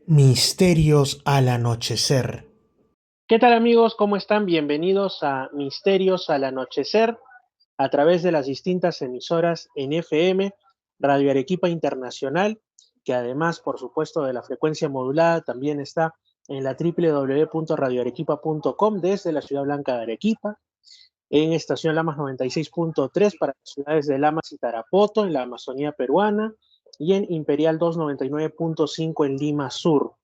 Misterios al anochecer. ¿Qué tal amigos? ¿Cómo están? Bienvenidos a Misterios al Anochecer a través de las distintas emisoras en FM, Radio Arequipa Internacional, que además, por supuesto, de la frecuencia modulada, también está en la www.radioarequipa.com desde la Ciudad Blanca de Arequipa, en Estación Lamas 96.3 para las ciudades de Lamas y Tarapoto, en la Amazonía peruana, y en Imperial 299.5 en Lima Sur.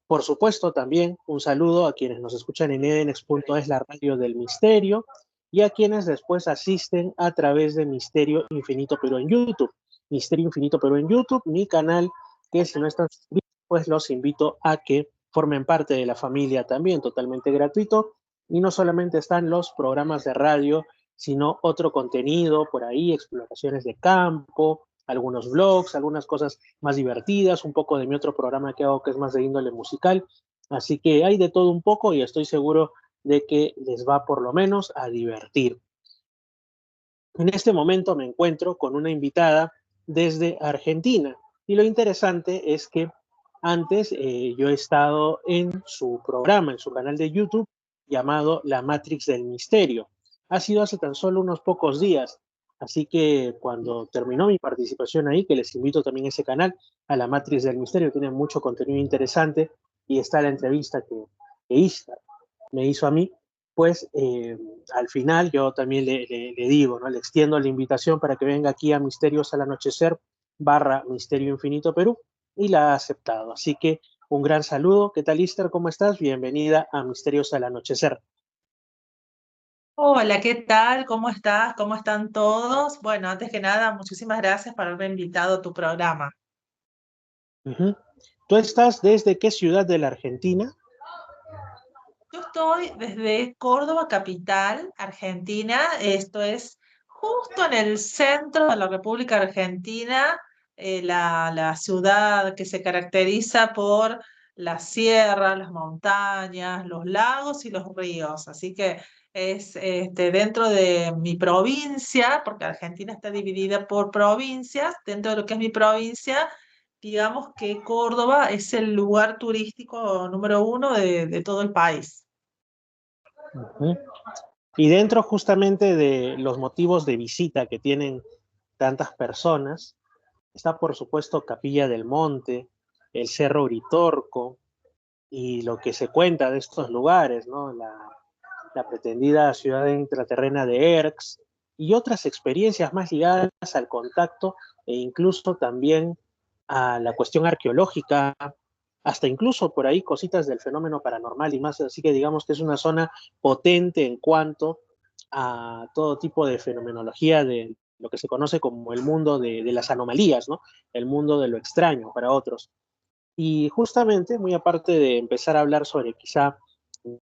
Por supuesto, también un saludo a quienes nos escuchan en edenex.es, la radio del misterio, y a quienes después asisten a través de Misterio Infinito Perú en YouTube. Misterio Infinito Perú en YouTube, mi canal, que si no están suscritos, pues los invito a que formen parte de la familia también, totalmente gratuito. Y no solamente están los programas de radio, sino otro contenido por ahí, exploraciones de campo, algunos vlogs, algunas cosas más divertidas, un poco de mi otro programa que hago que es más de índole musical. Así que hay de todo un poco y estoy seguro de que les va por lo menos a divertir. En este momento me encuentro con una invitada desde Argentina y lo interesante es que antes yo he estado en su programa, en su canal de YouTube llamado La Matrix del Misterio. Ha sido hace tan solo unos pocos días, así que cuando terminó mi participación ahí, que les invito también a ese canal, a La Matrix del Misterio, tiene mucho contenido interesante y está la entrevista que Ishtar me hizo a mí, pues al final yo también le digo, ¿no? Le extiendo la invitación para que venga aquí a Misterios al Anochecer barra Misterio Infinito Perú y la ha aceptado. Así que un gran saludo. ¿Qué tal, Lister? ¿Cómo estás? Bienvenida a Misterios al Anochecer. Hola, ¿qué tal? ¿Cómo estás? ¿Cómo están todos? Bueno, antes que nada, muchísimas gracias por haberme invitado a tu programa. Uh -huh. ¿Tú estás desde qué ciudad de la Argentina? Yo estoy desde Córdoba, capital, Argentina. Esto es justo en el centro de la República Argentina, la ciudad que se caracteriza por las sierras, las montañas, los lagos y los ríos. Así que es dentro de mi provincia, porque Argentina está dividida por provincias. Dentro de lo que es mi provincia, digamos que Córdoba es el lugar turístico número uno de todo el país. Uh -huh. Y dentro justamente de los motivos de visita que tienen tantas personas, está por supuesto Capilla del Monte, el Cerro Uritorco y lo que se cuenta de estos lugares, ¿no? La pretendida ciudad intraterrena de Erx y otras experiencias más ligadas al contacto e incluso también a la cuestión arqueológica, hasta incluso por ahí cositas del fenómeno paranormal y más, así que digamos que es una zona potente en cuanto a todo tipo de fenomenología de lo que se conoce como el mundo de las anomalías, ¿no? El mundo de lo extraño para otros. Y justamente, muy aparte de empezar a hablar sobre quizá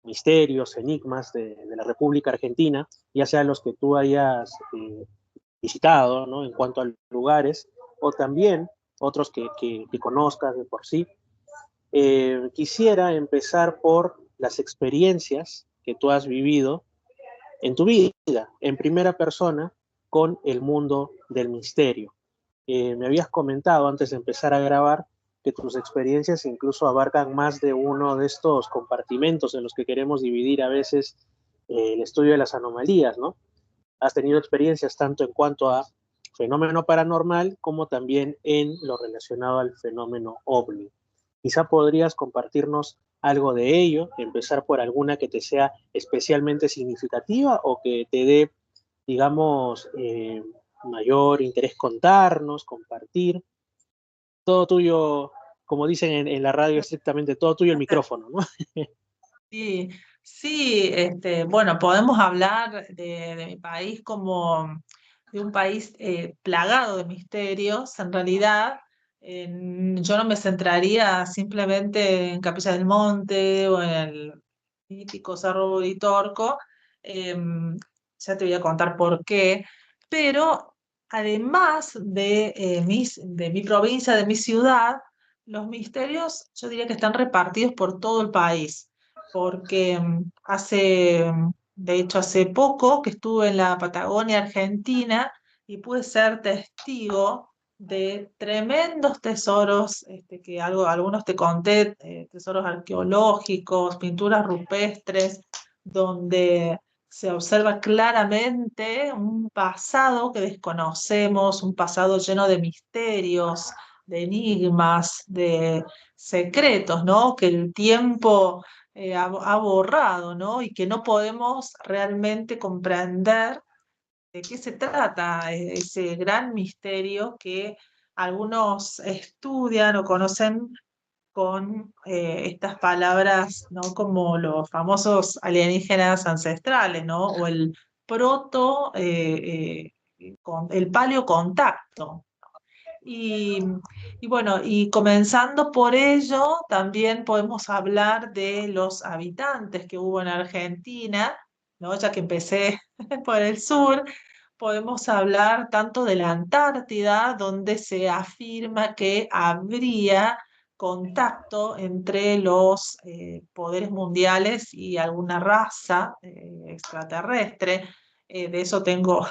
misterios, enigmas de la República Argentina, ya sean los que tú hayas visitado, ¿no? En cuanto a lugares, o también otros que conozcas de por sí, quisiera empezar por las experiencias que tú has vivido en tu vida, en primera persona, con el mundo del misterio. Me habías comentado antes de empezar a grabar que tus experiencias incluso abarcan más de uno de estos compartimentos en los que queremos dividir a veces el estudio de las anomalías, ¿no? Has tenido experiencias tanto en cuanto a fenómeno paranormal como también en lo relacionado al fenómeno ovni. Quizá podrías compartirnos algo de ello, empezar por alguna que te sea especialmente significativa o que te dé, digamos, mayor interés contarnos, compartir. Todo tuyo, como dicen en la radio estrictamente, todo tuyo el micrófono, ¿no? Sí, sí, bueno, podemos hablar de mi país como de un país plagado de misterios. En realidad, yo no me centraría simplemente en Capilla del Monte o en el mítico Cerro Uritorco. Ya te voy a contar por qué, pero además de mi provincia, de mi ciudad, los misterios yo diría que están repartidos por todo el país porque de hecho, hace poco que estuve en la Patagonia Argentina y pude ser testigo. de tremendos tesoros, que algunos te conté, tesoros arqueológicos, pinturas rupestres, donde se observa claramente un pasado que desconocemos, un pasado lleno de misterios, de enigmas, de secretos, ¿no? Que el tiempo ha borrado, ¿no? Y que no podemos realmente comprender de qué se trata ese gran misterio que algunos estudian o conocen con estas palabras, ¿no? Como los famosos alienígenas ancestrales, ¿no? O el proto, el paleocontacto. Y, y bueno, y comenzando por ello, también podemos hablar de los habitantes que hubo en Argentina, ¿no? Ya que empecé por el sur, podemos hablar tanto de la Antártida, donde se afirma que habría contacto entre los poderes mundiales y alguna raza extraterrestre. De eso tengo,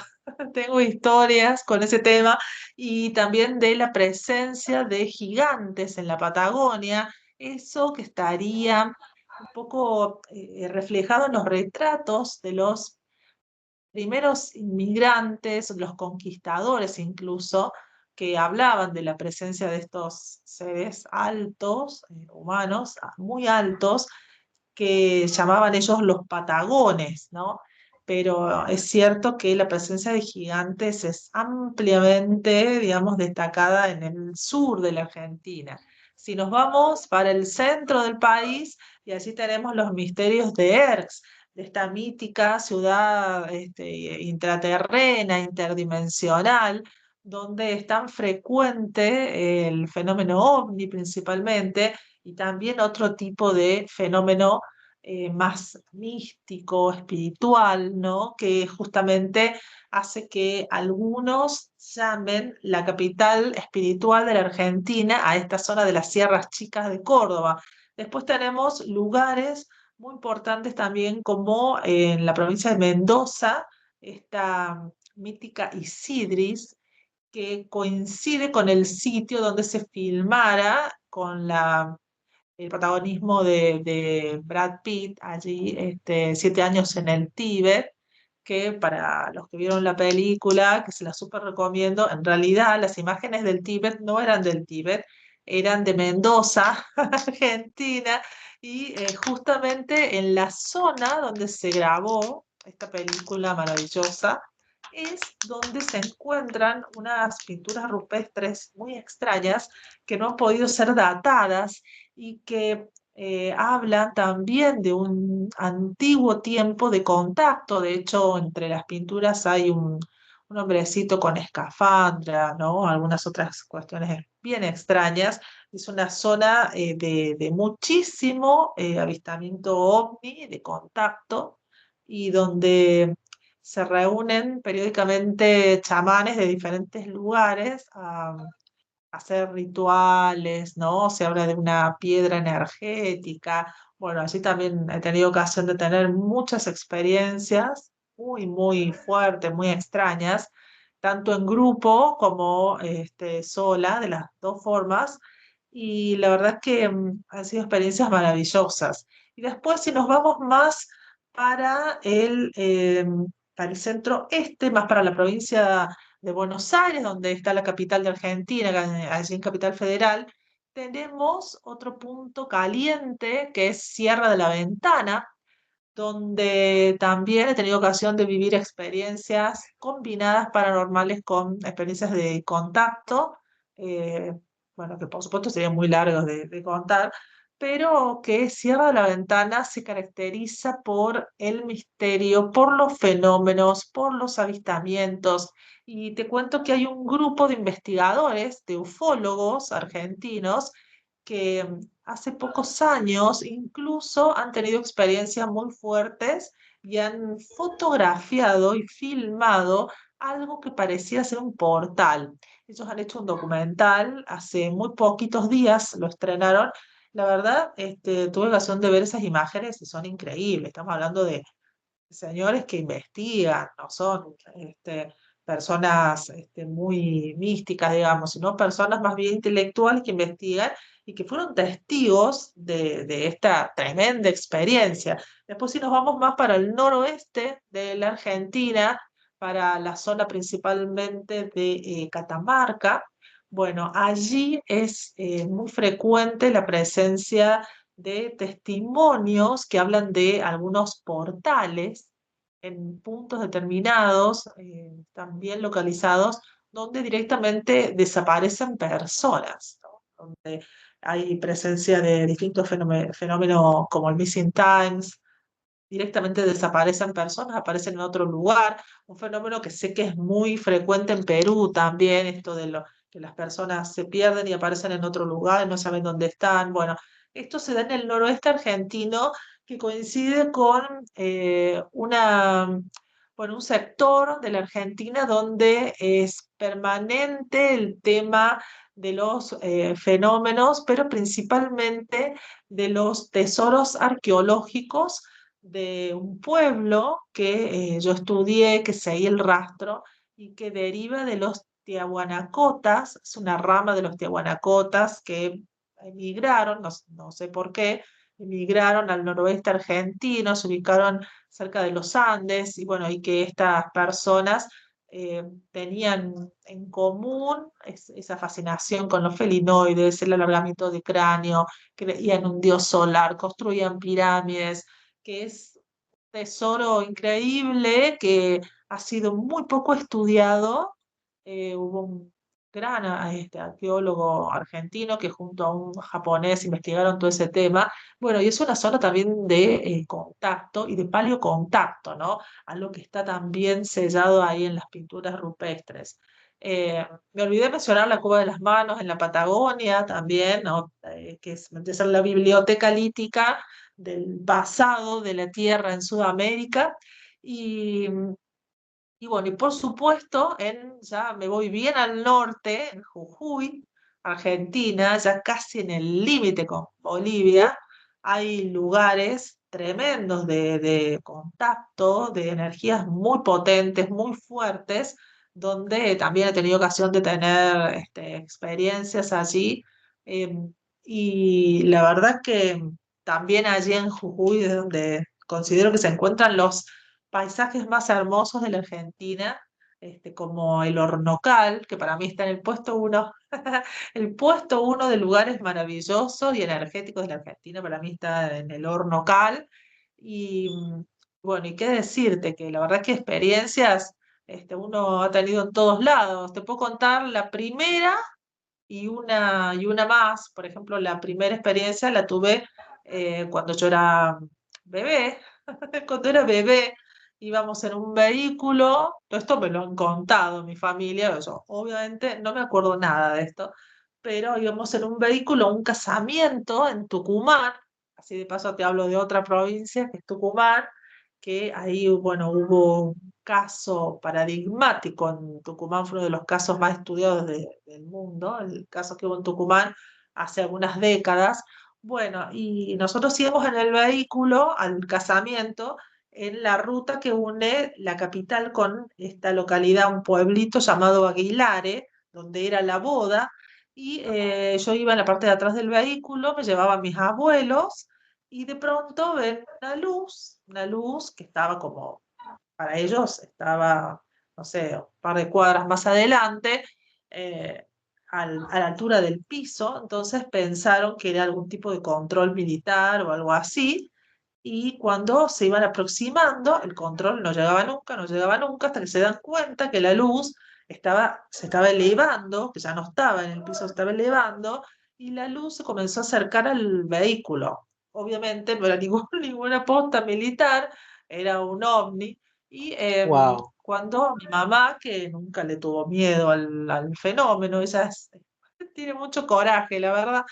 tengo historias con ese tema y también de la presencia de gigantes en la Patagonia, eso que estaría un poco reflejado en los retratos de los primeros inmigrantes, los conquistadores incluso, que hablaban de la presencia de estos seres altos, humanos, muy altos, que llamaban ellos los patagones, ¿no? Pero es cierto que la presencia de gigantes es ampliamente, digamos, destacada en el sur de la Argentina. Si nos vamos para el centro del país, y allí tenemos los misterios de Erx, de esta mítica ciudad intraterrena, interdimensional, donde es tan frecuente el fenómeno ovni principalmente, y también otro tipo de fenómeno más místico, espiritual, ¿no? Que justamente hace que algunos llamen la capital espiritual de la Argentina a esta zona de las Sierras Chicas de Córdoba. Después tenemos lugares muy importantes también como en la provincia de Mendoza, esta mítica Isidris, que coincide con el sitio donde se filmara con el protagonismo de Brad Pitt allí, 7 años en el Tíbet, que para los que vieron la película, que se la súper recomiendo, en realidad las imágenes del Tíbet no eran del Tíbet, eran de Mendoza, Argentina, y justamente en la zona donde se grabó esta película maravillosa, es donde se encuentran unas pinturas rupestres muy extrañas que no han podido ser datadas y que hablan también de un antiguo tiempo de contacto. De hecho, entre las pinturas hay un hombrecito con escafandra, ¿no? Algunas otras cuestiones bien extrañas. Es una zona de muchísimo avistamiento ovni, de contacto, y donde se reúnen periódicamente chamanes de diferentes lugares a hacer rituales, ¿no? Se habla de una piedra energética. Bueno, así también he tenido ocasión de tener muchas experiencias muy, muy fuertes, muy extrañas, tanto en grupo como sola, de las dos formas. Y la verdad es que han sido experiencias maravillosas. Y después, si nos vamos más para para el centro este, más para la provincia de Buenos Aires, donde está la capital de Argentina, allí en Capital Federal, tenemos otro punto caliente que es Sierra de la Ventana, donde también he tenido ocasión de vivir experiencias combinadas paranormales con experiencias de contacto, eh, bueno, que por supuesto serían muy largos de contar, pero que Sierra de la Ventana se caracteriza por el misterio, por los fenómenos, por los avistamientos. Y te cuento que hay un grupo de investigadores, de ufólogos argentinos, que hace pocos años incluso han tenido experiencias muy fuertes y han fotografiado y filmado algo que parecía ser un portal. Ellos han hecho un documental, hace muy poquitos días lo estrenaron. La verdad, tuve ocasión de ver esas imágenes y son increíbles. Estamos hablando de señores que investigan, no son personas muy místicas, digamos, sino personas más bien intelectuales que investigan y que fueron testigos de esta tremenda experiencia. Después, si nos vamos más para el noroeste de la Argentina, para la zona principalmente de Catamarca, bueno, allí es muy frecuente la presencia de testimonios que hablan de algunos portales en puntos determinados, también localizados, donde directamente desaparecen personas, ¿no? Donde hay presencia de distintos fenómenos como el missing times, directamente desaparecen personas, aparecen en otro lugar, un fenómeno que sé que es muy frecuente en Perú también, esto de que las personas se pierden y aparecen en otro lugar, no saben dónde están. Bueno, esto se da en el noroeste argentino, que coincide con bueno, un sector de la Argentina donde es permanente el tema de los fenómenos, pero principalmente de los tesoros arqueológicos de un pueblo que yo estudié, que seguí el rastro y que deriva de los tiahuanacotas, es una rama de los tiahuanacotas que emigraron, no sé por qué, emigraron al noroeste argentino, se ubicaron cerca de los Andes y bueno, y que estas personas tenían en común esa fascinación con los felinoides, el alargamiento de cráneo, creían en un dios solar, construían pirámides, que es un tesoro increíble que ha sido muy poco estudiado. Hubo un gran arqueólogo argentino que junto a un japonés investigaron todo ese tema. Bueno, y es una zona también de contacto y de paleocontacto, ¿no? Algo que está también sellado ahí en las pinturas rupestres. Me olvidé mencionar la Cueva de las Manos en la Patagonia también, ¿no? Que es la biblioteca lítica del pasado de la Tierra en Sudamérica. Y, y bueno, y por supuesto, ya me voy bien al norte, en Jujuy, Argentina, ya casi en el límite con Bolivia, hay lugares tremendos de contacto, de energías muy potentes, muy fuertes, donde también he tenido ocasión de tener experiencias allí. Y la verdad que también allí en Jujuy es donde considero que se encuentran los paisajes más hermosos de la Argentina, como el Hornocal, que para mí está en el puesto uno, el puesto uno de lugares maravillosos y energéticos de la Argentina, para mí está en el Hornocal. Y bueno, y qué decirte, que la verdad que experiencias uno ha tenido en todos lados. Te puedo contar la primera y una más. Por ejemplo, la primera experiencia la tuve cuando yo era bebé. Cuando era bebé íbamos en un vehículo, todo esto me lo han contado mi familia, yo obviamente no me acuerdo nada de esto, pero íbamos en un vehículo a un casamiento en Tucumán, así de paso te hablo de otra provincia que es Tucumán, que ahí, bueno, hubo un caso paradigmático en Tucumán, fue uno de los casos más estudiados del mundo, el caso que hubo en Tucumán hace algunas décadas. Bueno, y nosotros íbamos en el vehículo al casamiento en la ruta que une la capital con esta localidad, un pueblito llamado Aguilare, donde era la boda, y yo iba en la parte de atrás del vehículo, me llevaban mis abuelos, y de pronto ven una luz que estaba como, para ellos estaba, no sé, un par de cuadras más adelante, eh, a la altura del piso, entonces pensaron que era algún tipo de control militar o algo así, y cuando se iban aproximando, el control no llegaba nunca, no llegaba nunca, hasta que se dan cuenta que la luz se estaba elevando, que ya no estaba en el piso, se estaba elevando, y la luz se comenzó a acercar al vehículo. Obviamente no era ninguna posta militar, era un ovni. Y Wow. cuando mi mamá, que nunca le tuvo miedo al fenómeno, tiene mucho coraje, la verdad,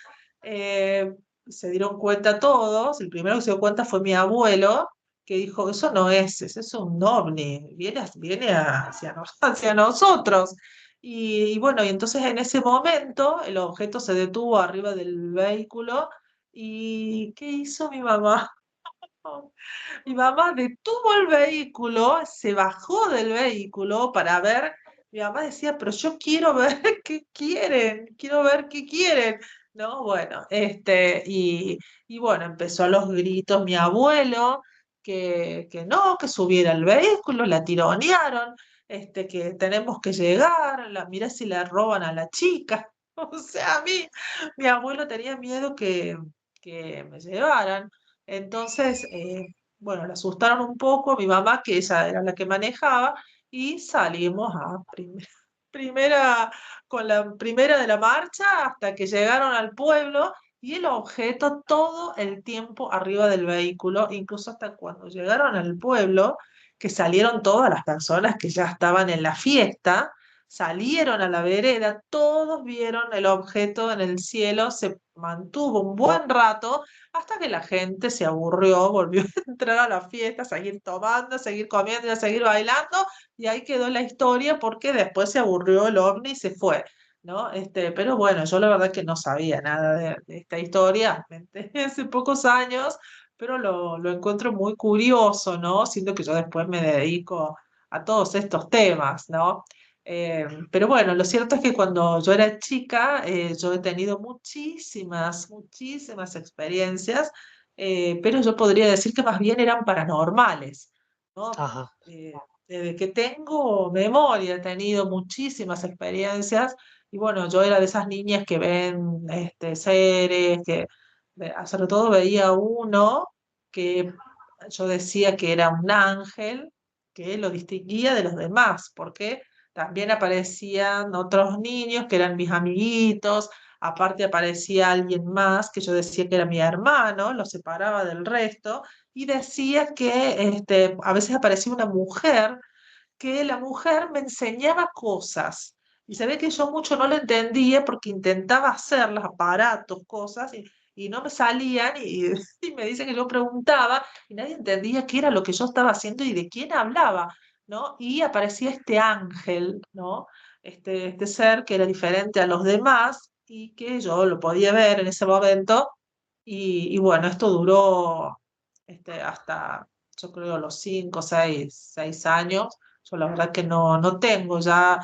eh, se dieron cuenta todos. El primero que se dio cuenta fue mi abuelo, que dijo, eso no es, ese es un ovni, viene hacia nosotros. Y bueno, y entonces en ese momento el objeto se detuvo arriba del vehículo. ¿Y qué hizo mi mamá? Mi mamá detuvo el vehículo, se bajó del vehículo para ver mi mamá decía, pero yo quiero ver qué quieren, quiero ver qué quieren, ¿no? Bueno, y bueno, empezó a los gritos mi abuelo, que no, que subiera el vehículo, la tironearon, que tenemos que llegar, mirá si le roban a la chica. O sea, mi abuelo tenía miedo que me llevaran. Entonces, bueno, le asustaron un poco, mi mamá, que ella era la que manejaba, y salimos a primera, con la primera de la marcha hasta que llegaron al pueblo y el objeto todo el tiempo arriba del vehículo, incluso hasta cuando llegaron al pueblo, que salieron todas las personas que ya estaban en la fiesta, salieron a la vereda, todos vieron el objeto en el cielo, se mantuvo un buen rato hasta que la gente se aburrió, volvió a entrar a la fiesta, a seguir tomando, a seguir comiendo y a seguir bailando, y ahí quedó la historia porque después se aburrió el ovni y se fue, ¿no? Pero bueno, yo la verdad que no sabía nada de esta historia, me enteré hace pocos años, pero lo encuentro muy curioso, ¿no? Siento que yo después me dedico a todos estos temas, ¿no? Pero bueno, lo cierto es que cuando yo era chica, yo he tenido muchísimas experiencias, pero yo podría decir que más bien eran paranormales, ¿no? Ajá. Desde que tengo memoria he tenido muchísimas experiencias y bueno, yo era de esas niñas que ven series, sobre todo veía uno que yo decía que era un ángel que lo distinguía de los demás, porque también aparecían otros niños que eran mis amiguitos, aparte aparecía alguien más que yo decía que era mi hermano, lo separaba del resto, y decía que a veces aparecía una mujer, que la mujer me enseñaba cosas. Y se ve que yo mucho no lo entendía porque intentaba hacer los aparatos, cosas, y no me salían, y me dice que yo preguntaba y nadie entendía qué era lo que yo estaba haciendo y de quién hablaba, ¿no? Y aparecía este ángel, ¿no? Este ser que era diferente a los demás y que yo lo podía ver en ese momento. Y bueno, esto duró hasta, yo creo, los 5, 6 años. Yo la verdad que no tengo ya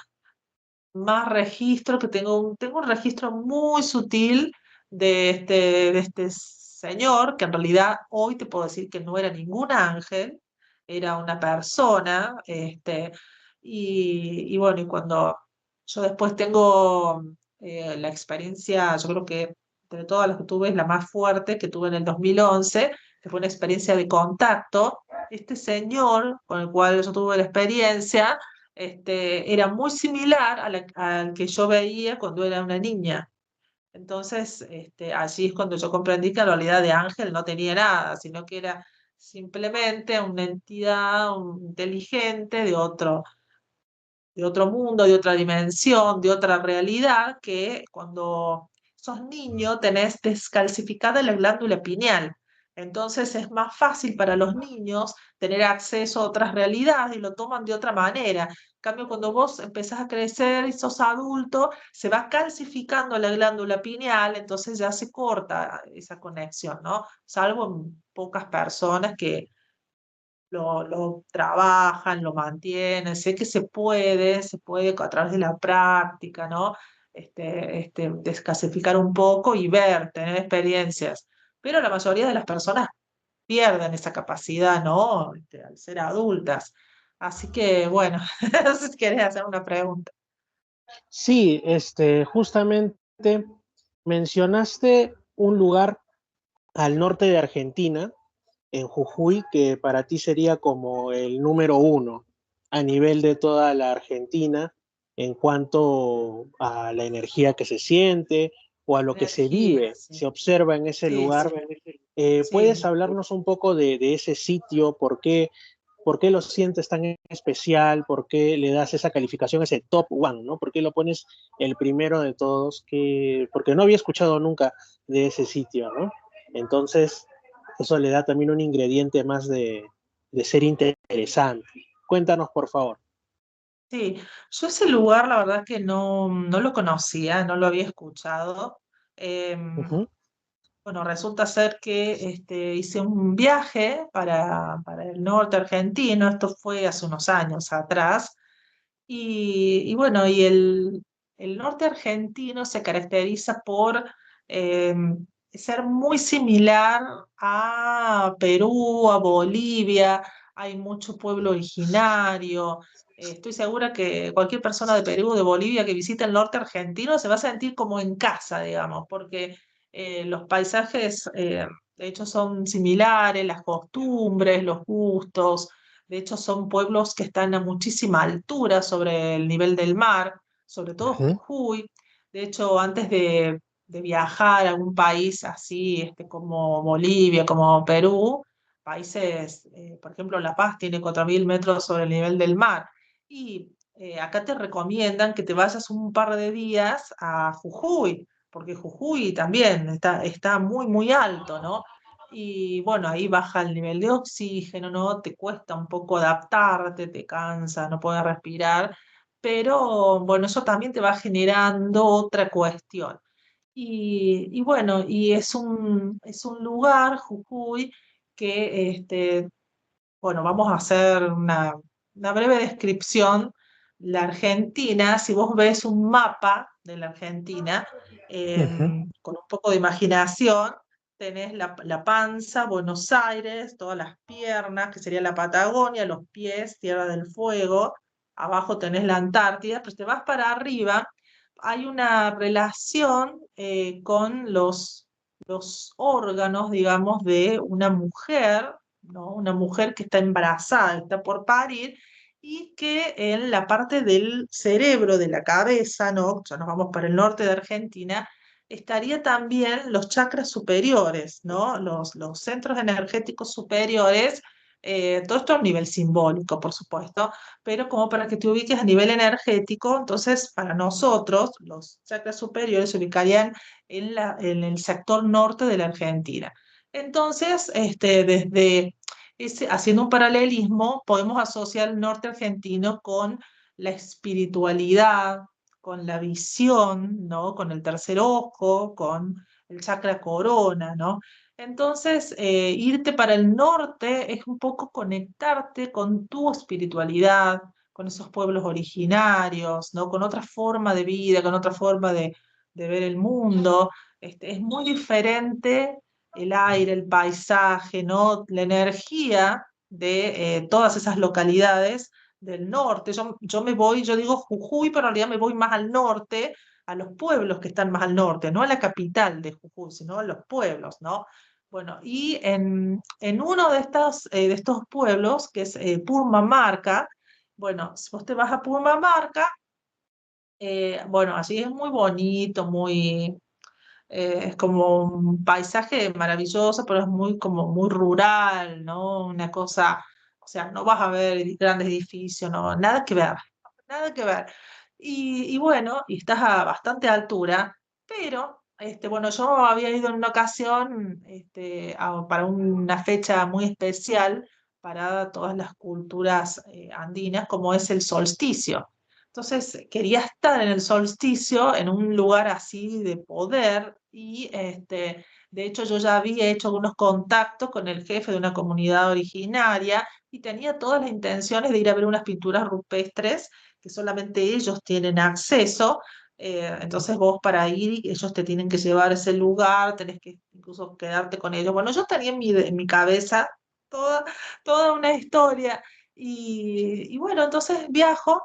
más registro, que tengo un registro muy sutil de este señor, que en realidad hoy te puedo decir que no era ningún ángel, era una persona, y bueno, y cuando yo después tengo la experiencia, yo creo que de todas las que tuve es la más fuerte, que tuve en el 2011, que fue una experiencia de contacto. Este señor con el cual yo tuve la experiencia, era muy similar al que yo veía cuando era una niña. Entonces, allí es cuando yo comprendí que en realidad de ángel no tenía nada, sino que era simplemente una entidad inteligente de otro mundo, de otra dimensión, de otra realidad, que cuando sos niño tenés descalcificada la glándula pineal. Entonces es más fácil para los niños tener acceso a otras realidades y lo toman de otra manera. En cambio, cuando vos empezás a crecer y sos adulto, se va calcificando la glándula pineal, entonces ya se corta esa conexión, ¿no? Salvo en pocas personas que lo trabajan, lo mantienen, sé que se puede a través de la práctica, ¿no? Descasificar un poco y ver, tener experiencias. Pero la mayoría de las personas pierden esa capacidad, ¿no? Al ser adultas. Así que, bueno, no sé si querés hacer una pregunta. Sí, justamente mencionaste un lugar al norte de Argentina, en Jujuy, que para ti sería como el número uno a nivel de toda la Argentina en cuanto a la energía que se siente o a lo que se Energía, vive, sí. se observa en ese Sí, lugar. ¿Puedes sí. hablarnos un poco de ese sitio? ¿Por qué lo sientes tan especial? ¿Por qué le das esa calificación, ese top one, ¿no? ¿Por qué lo pones el primero de todos? Porque no había escuchado nunca de ese sitio, ¿no? Entonces, eso le da también un ingrediente más de ser interesante. Cuéntanos, por favor. Sí, yo ese lugar la verdad que no lo conocía, no lo había escuchado. Em, Ujú. bueno, resulta ser que hice un viaje para el norte argentino, esto fue hace unos años atrás, Y bueno, el norte argentino se caracteriza por eh, ser muy similar a Perú, a Bolivia, hay mucho pueblo originario. Estoy segura que cualquier persona de Perú o de Bolivia que visite el norte argentino se va a sentir como en casa, digamos, porque los paisajes, de hecho, son similares, las costumbres, los gustos. De hecho, son pueblos que están a muchísima altura sobre el nivel del mar, sobre todo Ujú, Jujuy. De hecho, antes de viajar a algún país así, como Bolivia, como Perú, países, por ejemplo, La Paz tiene 4.000 metros sobre el nivel del mar. Y acá te recomiendan que te vayas un par de días a Jujuy, porque Jujuy también está muy, muy alto, ¿no? Y bueno, ahí baja el nivel de oxígeno, ¿no? Te cuesta un poco adaptarte, te cansa, no puedes respirar, pero bueno, eso también te va generando otra cuestión. Y bueno, y es un lugar, Jujuy, que bueno, vamos a hacer una breve descripción. La Argentina, si vos ves un mapa de la Argentina, ujú. con un poco de imaginación, tenés la panza, Buenos Aires, todas las piernas, que sería la Patagonia, los pies, Tierra del Fuego, abajo tenés la Antártida, pero te vas para arriba, hay una relación con los órganos, digamos, de una mujer, ¿no? Una mujer que está embarazada, está por parir, y que en la parte del cerebro, de la cabeza, ¿no? Ya nos vamos para el norte de Argentina, estaría también los chakras superiores, ¿no? Los centros energéticos superiores, todo esto a nivel simbólico, por supuesto, pero como para que te ubiques a nivel energético, entonces para nosotros los chakras superiores se ubicarían en el sector norte de la Argentina. Entonces, haciendo un paralelismo, podemos asociar el norte argentino con la espiritualidad, con la visión, ¿no? Con el tercer ojo, con el chakra corona, ¿no? Entonces, irte para el norte es un poco conectarte con tu espiritualidad, con esos pueblos originarios, ¿no? Con otra forma de vida, con otra forma de ver el mundo. Es muy diferente el aire, el paisaje, ¿no? La energía de todas esas localidades del norte. Yo me voy, yo digo Jujuy, pero en realidad me voy más al norte, a los pueblos que están más al norte, no a la capital de Jujuy, sino a los pueblos, ¿no? Bueno, y en uno de estos pueblos, que es Purmamarca, bueno, si vos te vas a Purmamarca, bueno, así es muy bonito, es como un paisaje maravilloso, pero es como muy rural, ¿no? Una cosa, o sea, no vas a ver grandes edificios, no, nada que ver, nada que ver. Y bueno, y estás a bastante altura, pero, bueno, yo había ido en una ocasión, para una fecha muy especial para todas las culturas andinas, como es el solsticio. Entonces quería estar en el solsticio, en un lugar así de poder, y de hecho yo ya había hecho algunos contactos con el jefe de una comunidad originaria y tenía todas las intenciones de ir a ver unas pinturas rupestres que solamente ellos tienen acceso. Entonces vos, para ir, ellos te tienen que llevar a ese lugar, tenés que incluso quedarte con ellos. Bueno, yo tenía en mi cabeza toda, toda una historia. Y bueno, entonces viajo,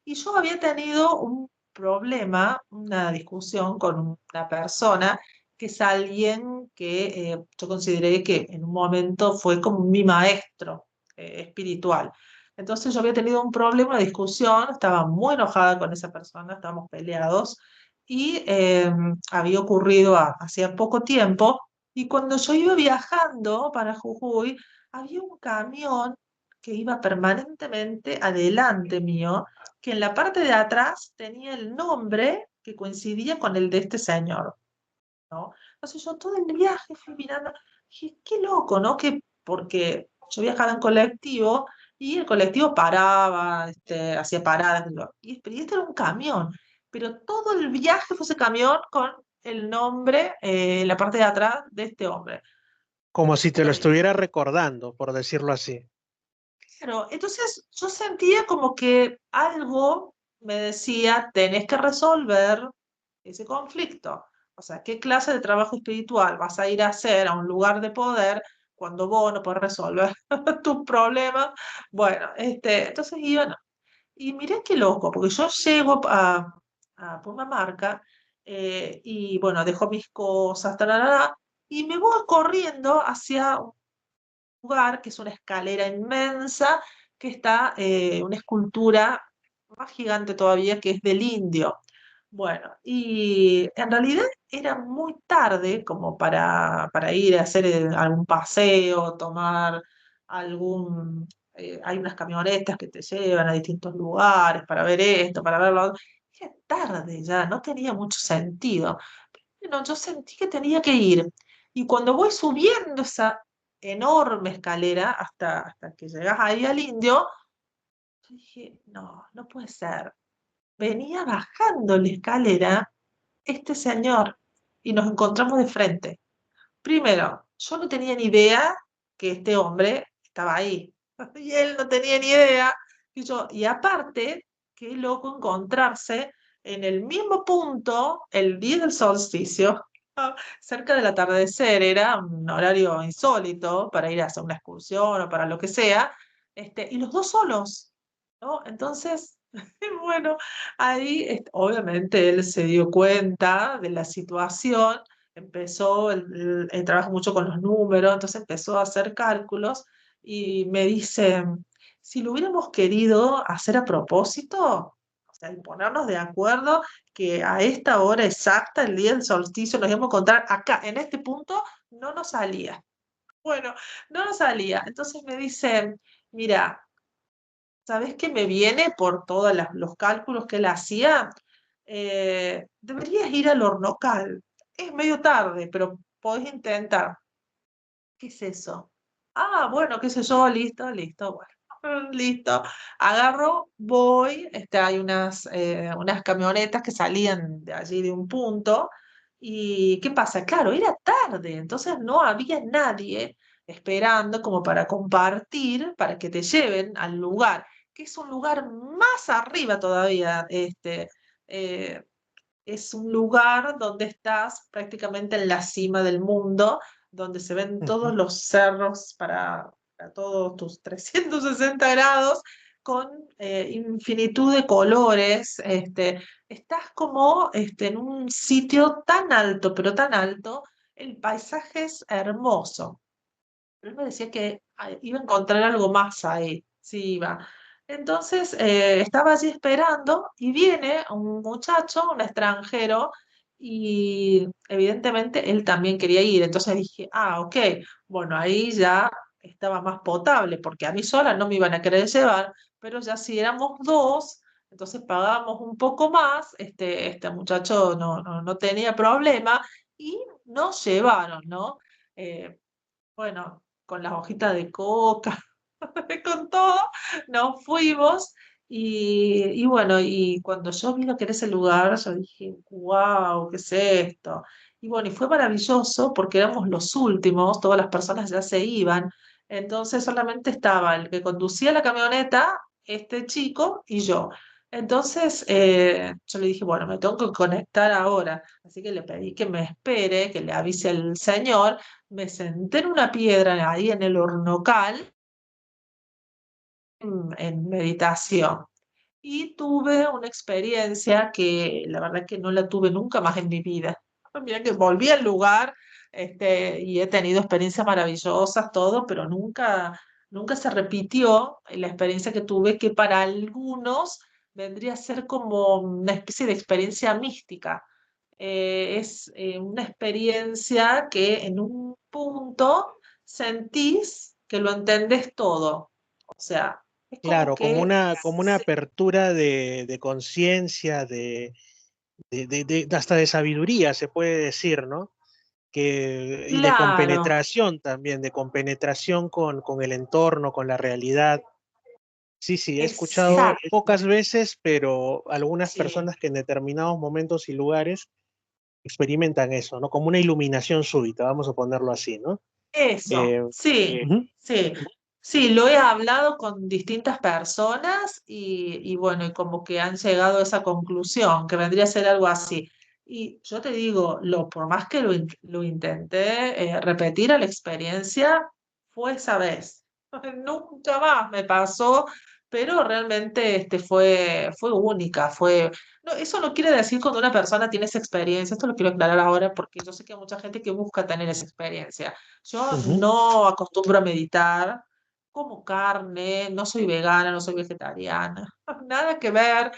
y yo había tenido un problema, una discusión con una persona que es alguien que yo consideré que en un momento fue como mi maestro espiritual. Entonces yo había tenido un problema, una discusión, estaba muy enojada con esa persona, estábamos peleados, y había ocurrido hacía poco tiempo, y cuando yo iba viajando para Jujuy, había un camión que iba permanentemente adelante mío, que en la parte de atrás tenía el nombre que coincidía con el de este señor, ¿no? Entonces yo todo el viaje fui mirando, dije, qué loco, ¿no? Porque yo viajaba en colectivo y el colectivo paraba, hacía paradas, y este era un camión, pero todo el viaje fue ese camión con el nombre en la parte de atrás de este hombre. Como si te lo Increíble. estuviera recordando, por decirlo así. Claro, entonces yo sentía como que algo me decía, tenés que resolver ese conflicto. O sea, ¿qué clase de trabajo espiritual vas a ir a hacer a un lugar de poder cuando vos no podés resolver tus problemas? Bueno, entonces iba, no. Y mirá qué loco, porque yo llego a Pumamarca y bueno, dejo mis cosas, tararara, y me voy corriendo hacia un lugar que es una escalera inmensa, que está una escultura más gigante todavía, que es del indio. Bueno, y en realidad era muy tarde como para ir a hacer algún paseo, tomar algún... hay unas camionetas que te llevan a distintos lugares para ver esto, para ver lo otro. Era tarde ya, no tenía mucho sentido. Bueno, yo sentí que tenía que ir. Y cuando voy subiendo esa enorme escalera hasta que llegas ahí al indio, yo dije, no, no puede ser. Venía bajando la escalera este señor y nos encontramos de frente. Primero, yo no tenía ni idea que este hombre estaba ahí. Y él no tenía ni idea. Y aparte, qué loco encontrarse en el mismo punto el día del solsticio, cerca del atardecer. Era un horario insólito para ir a hacer una excursión o para lo que sea. Y los dos solos, ¿no? Entonces, bueno, ahí obviamente él se dio cuenta de la situación, empezó, él trabaja mucho con los números, entonces empezó a hacer cálculos y me dice, si lo hubiéramos querido hacer a propósito, o sea, y ponernos de acuerdo que a esta hora exacta, el día del solsticio, nos íbamos a encontrar acá, en este punto, no nos salía. Bueno, no nos salía. Entonces me dice, mira, ¿sabes qué me viene por todos los cálculos que él hacía? Deberías ir al Hornocal. Es medio tarde, pero podés intentar. ¿Qué es eso? Ah, bueno, qué sé yo, listo, listo, bueno, listo. Agarro, voy, hay unas camionetas que salían de allí de un punto. ¿Y qué pasa? Claro, era tarde, entonces no había nadie esperando como para compartir, para que te lleven al lugar, que es un lugar más arriba todavía. Eh, es un lugar donde estás prácticamente en la cima del mundo, donde se ven todos Ujú. los cerros para todos tus 360 grados, con infinitud de colores. Estás como en un sitio tan alto, pero tan alto, el paisaje es hermoso. Pero él me decía que iba a encontrar algo más ahí, sí iba. Entonces estaba allí esperando y viene un muchacho, un extranjero, y evidentemente él también quería ir. Entonces dije, ah, ok, bueno, ahí ya estaba más potable, porque a mí sola no me iban a querer llevar, pero ya si éramos dos, entonces pagábamos un poco más, este muchacho no tenía problema y nos llevaron, ¿no? Eh, bueno, con las hojitas de coca, con todo, nos fuimos y bueno, y cuando yo vi lo que era ese lugar, yo dije, wow, ¿qué es esto? Y bueno, y fue maravilloso porque éramos los últimos, todas las personas ya se iban, entonces solamente estaba el que conducía la camioneta, este chico y yo. Entonces yo le dije, bueno, me tengo que conectar ahora, así que le pedí que me espere, que le avise al señor. Me senté en una piedra ahí en el hornocal en meditación y tuve una experiencia que la verdad que no la tuve nunca más en mi vida. Mira que volví al lugar y he tenido experiencias maravillosas, todo, pero nunca se repitió la experiencia que tuve, que para algunos vendría a ser como una especie de experiencia mística. Es una experiencia que en un punto sentís que lo entendés todo. O sea, es como Claro, que como una apertura de conciencia, hasta de sabiduría, se puede decir, ¿no? Y de claro, compenetración también, de compenetración con el entorno, con la realidad. Sí, sí, he escuchado exacto, pocas veces, pero algunas sí, personas que en determinados momentos y lugares experimentan eso, ¿no? Como una iluminación súbita, vamos a ponerlo así, ¿no? eso, Eh, sí, ujú. sí. Sí, lo he hablado con distintas personas y bueno, y como que han llegado a esa conclusión, que vendría a ser algo así. Y yo te digo, por más que lo intenté repetir a la experiencia, fue esa vez. Nunca más me pasó, pero realmente fue única, no, eso no quiere decir cuando una persona tiene esa experiencia, esto lo quiero aclarar ahora porque yo sé que hay mucha gente que busca tener esa experiencia. Yo Ujú. no acostumbro a meditar, como carne, no soy vegana, no soy vegetariana, nada que ver,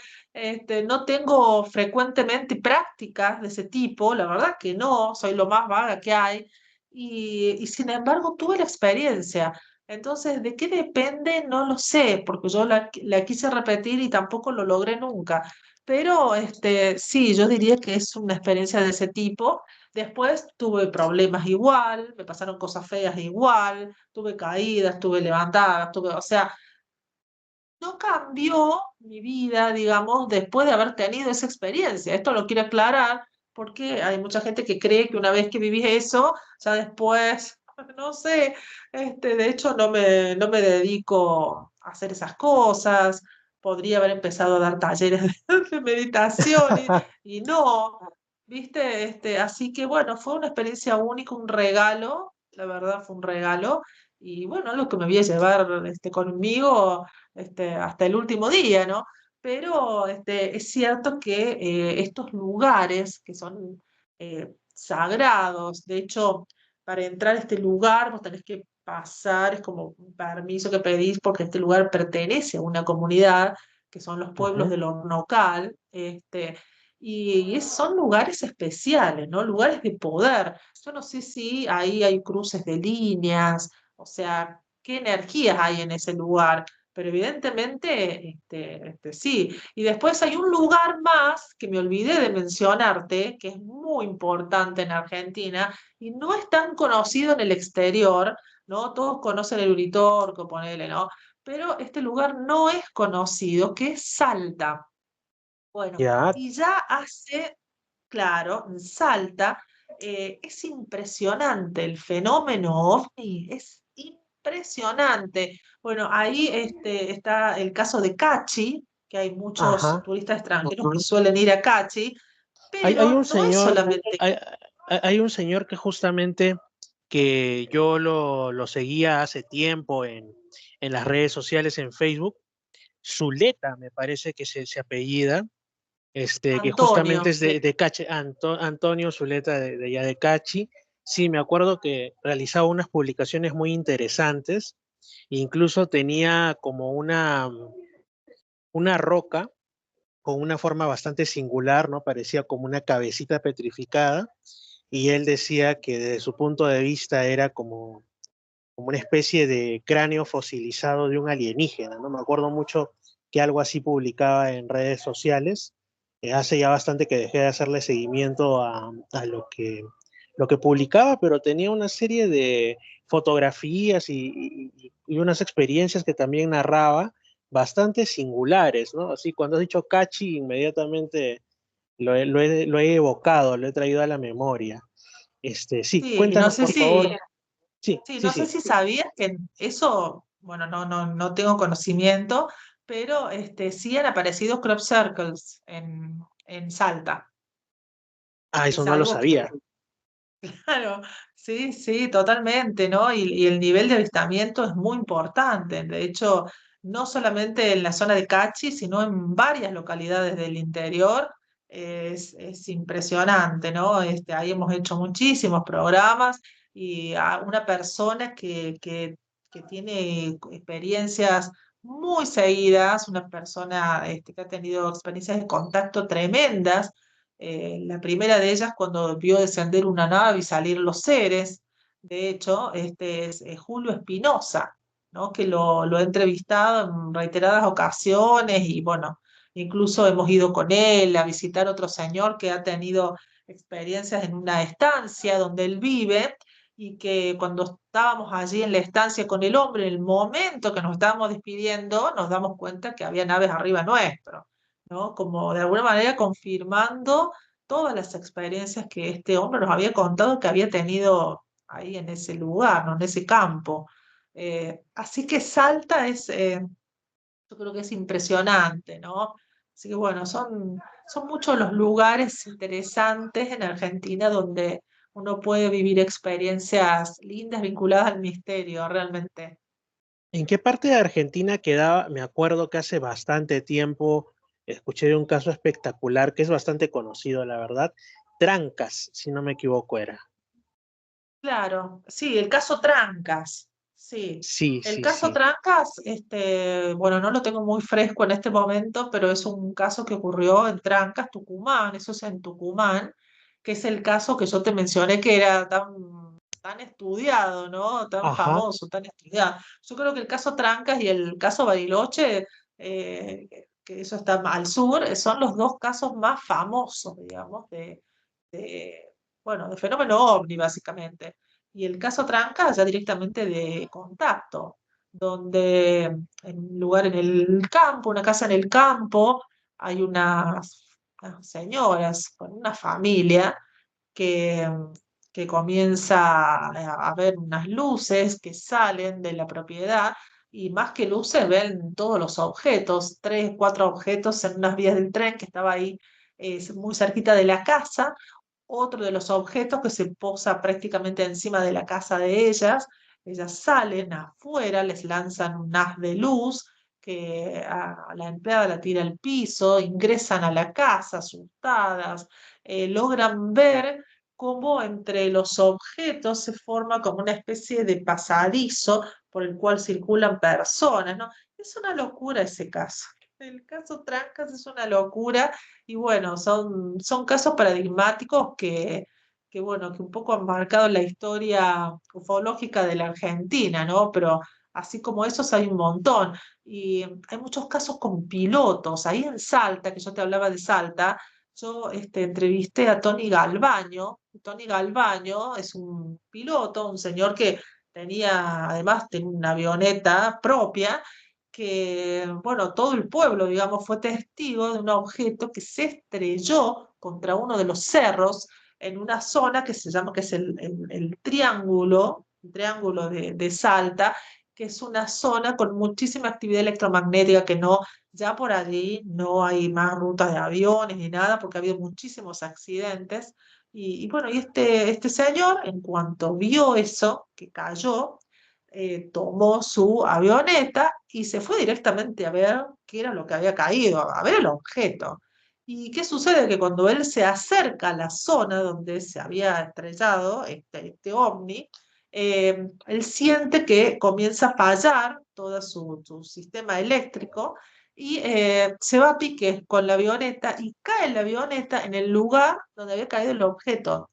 no tengo frecuentemente prácticas de ese tipo, la verdad que no, soy lo más vaga que hay, y sin embargo tuve la experiencia. Entonces, ¿de qué depende? No lo sé, porque yo la quise repetir y tampoco lo logré nunca. Pero sí, yo diría que es una experiencia de ese tipo. Después tuve problemas igual, me pasaron cosas feas igual, tuve caídas, tuve levantadas, o sea, no cambió mi vida, digamos, después de haber tenido esa experiencia. Esto lo quiero aclarar porque hay mucha gente que cree que una vez que vivís eso, ya después, no sé, de hecho no me dedico a hacer esas cosas. Podría haber empezado a dar talleres de meditación y no, ¿viste? Así que bueno, fue una experiencia única, un regalo, la verdad fue un regalo. Y bueno, algo que me voy a llevar conmigo hasta el último día, ¿no? Pero es cierto que estos lugares que son sagrados, de hecho, para entrar a este lugar vos tenés que pasar, es como un permiso que pedís porque este lugar pertenece a una comunidad, que son los pueblos Ujú. del Hornocal, son lugares especiales, ¿no? Lugares de poder. Yo no sé si ahí hay cruces de líneas, o sea, qué energías hay en ese lugar, pero evidentemente sí. Y después hay un lugar más que me olvidé de mencionarte, que es muy importante en Argentina y no es tan conocido en el exterior, ¿no? Todos conocen el Uritorco, ponele, ¿no? Pero este lugar no es conocido, que es Salta. Bueno, Ya. y ya hace, claro, en Salta, es impresionante el fenómeno OVNI, es impresionante. Bueno, ahí está el caso de Cachi, que hay muchos Ajá. turistas extranjeros que suelen ir a Cachi, Hay pero un no es señor, solamente. hay un señor que justamente que yo lo seguía hace tiempo en las redes sociales, en Facebook. Zuleta, me parece que se apellida, que justamente Antonio, es sí. de Cachi, Antonio Zuleta de allá de Cachi. Sí, me acuerdo que realizaba unas publicaciones muy interesantes, incluso tenía como una roca con una forma bastante singular, ¿no? Parecía como una cabecita petrificada, y él decía que desde su punto de vista era como una especie de cráneo fosilizado de un alienígena, ¿no? Me acuerdo mucho que algo así publicaba en redes sociales. Hace ya bastante que dejé de hacerle seguimiento a lo que publicaba, pero tenía una serie de fotografías y unas experiencias que también narraba bastante singulares, ¿no? Así, cuando has dicho Cachi, inmediatamente lo he evocado, lo he traído a la memoria. Sí, Sí, y no cuéntanos, sé por favor. si, Sí, sí, sí, no sé sí. si sabías que eso, bueno, no tengo conocimiento, pero sí han aparecido crop circles en Salta. Ah, eso Es no lo algo que, sabía. claro, sí, sí, totalmente, ¿no? Y el nivel de avistamiento es muy importante. De hecho, no solamente en la zona de Cachi, sino en varias localidades del interior. Es impresionante, ¿no? Ahí hemos hecho muchísimos programas y a una persona que tiene experiencias muy seguidas, una persona que ha tenido experiencias de contacto tremendas. La primera de ellas cuando vio descender una nave y salir los seres, de hecho, es Julio Espinosa, ¿no? Que lo he entrevistado en reiteradas ocasiones y bueno, incluso hemos ido con él a visitar otro señor que ha tenido experiencias en una estancia donde él vive y que cuando estábamos allí en la estancia con el hombre, en el momento que nos estábamos despidiendo, nos damos cuenta que había naves arriba nuestro. ¿No? Como de alguna manera confirmando todas las experiencias que este hombre nos había contado que había tenido ahí en ese lugar, ¿no? En ese campo. Así que Salta es, yo creo que es impresionante, ¿no? Así que bueno, son muchos los lugares interesantes en Argentina donde uno puede vivir experiencias lindas vinculadas al misterio, realmente. ¿En qué parte de Argentina quedaba? Me acuerdo que hace bastante tiempo escuché de un caso espectacular que es bastante conocido, la verdad. Trancas, si no me equivoco, era. Claro, sí, el caso Trancas, sí. Sí, El sí, caso sí. Trancas, bueno, no lo tengo muy fresco en este momento, pero es un caso que ocurrió en Trancas, Tucumán, eso es en Tucumán, que es el caso que yo te mencioné que era tan estudiado, ¿no? Tan Ajá. famoso, tan estudiado. Yo creo que el caso Trancas y el caso Bariloche, que eso está al sur, son los dos casos más famosos, digamos, de bueno, de fenómeno ovni básicamente. Y el caso Tranca ya directamente de contacto, donde en un lugar en el campo, una casa en el campo, hay unas señoras con una familia que, que comienza a ver unas luces que salen de la propiedad y más que luces ven todos los objetos, tres, cuatro objetos en unas vías del tren que estaba ahí muy cerquita de la casa, otro de los objetos que se posa prácticamente encima de la casa de ellas. Ellas salen afuera, les lanzan un haz de luz que a la empleada la tira al piso, ingresan a la casa asustadas, logran ver cómo entre los objetos se forma como una especie de pasadizo por el cual circulan personas, ¿no? Es una locura ese caso. El caso Trancas es una locura y bueno, son casos paradigmáticos bueno, que un poco han marcado la historia ufológica de la Argentina, ¿no? Pero así como esos hay un montón. Y hay muchos casos con pilotos. Ahí en Salta, que yo te hablaba de Salta, yo entrevisté a Tony Galvaño. Tony Galvaño es un piloto, un señor que además, tenía una avioneta propia que, bueno, todo el pueblo, digamos, fue testigo de un objeto que se estrelló contra uno de los cerros en una zona que se llama, que es el triángulo de Salta, que es una zona con muchísima actividad electromagnética, que no, ya por allí no hay más rutas de aviones ni nada, porque ha habido muchísimos accidentes. Y bueno, y este señor, en cuanto vio eso, que cayó, tomó su avioneta y se fue directamente a ver qué era lo que había caído, a ver el objeto. ¿Y qué sucede? Que cuando él se acerca a la zona donde se había estrellado este ovni, él siente que comienza a fallar todo su sistema eléctrico y se va a pique con la avioneta y cae la avioneta en el lugar donde había caído el objeto.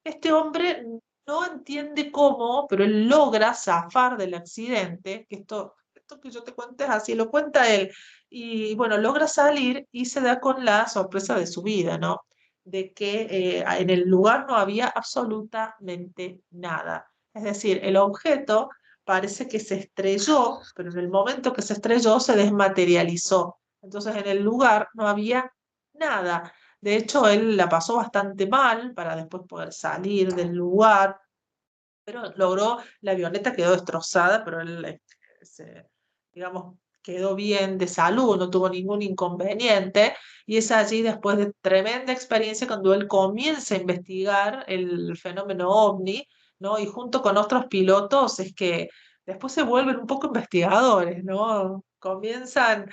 Este hombre no entiende cómo, pero él logra zafar del accidente, que esto que yo te cuento es así, lo cuenta él, y bueno, logra salir y se da con la sorpresa de su vida, ¿no? De que en el lugar no había absolutamente nada. Es decir, el objeto parece que se estrelló, pero en el momento que se estrelló se desmaterializó. Entonces en el lugar no había nada. De hecho, él la pasó bastante mal para después poder salir del lugar, pero logró, la avioneta quedó destrozada, pero él, digamos, quedó bien de salud, no tuvo ningún inconveniente, y es allí, después de tremenda experiencia, cuando él comienza a investigar el fenómeno ovni, ¿no? Y junto con otros pilotos, es que después se vuelven un poco investigadores, ¿no? Comienzan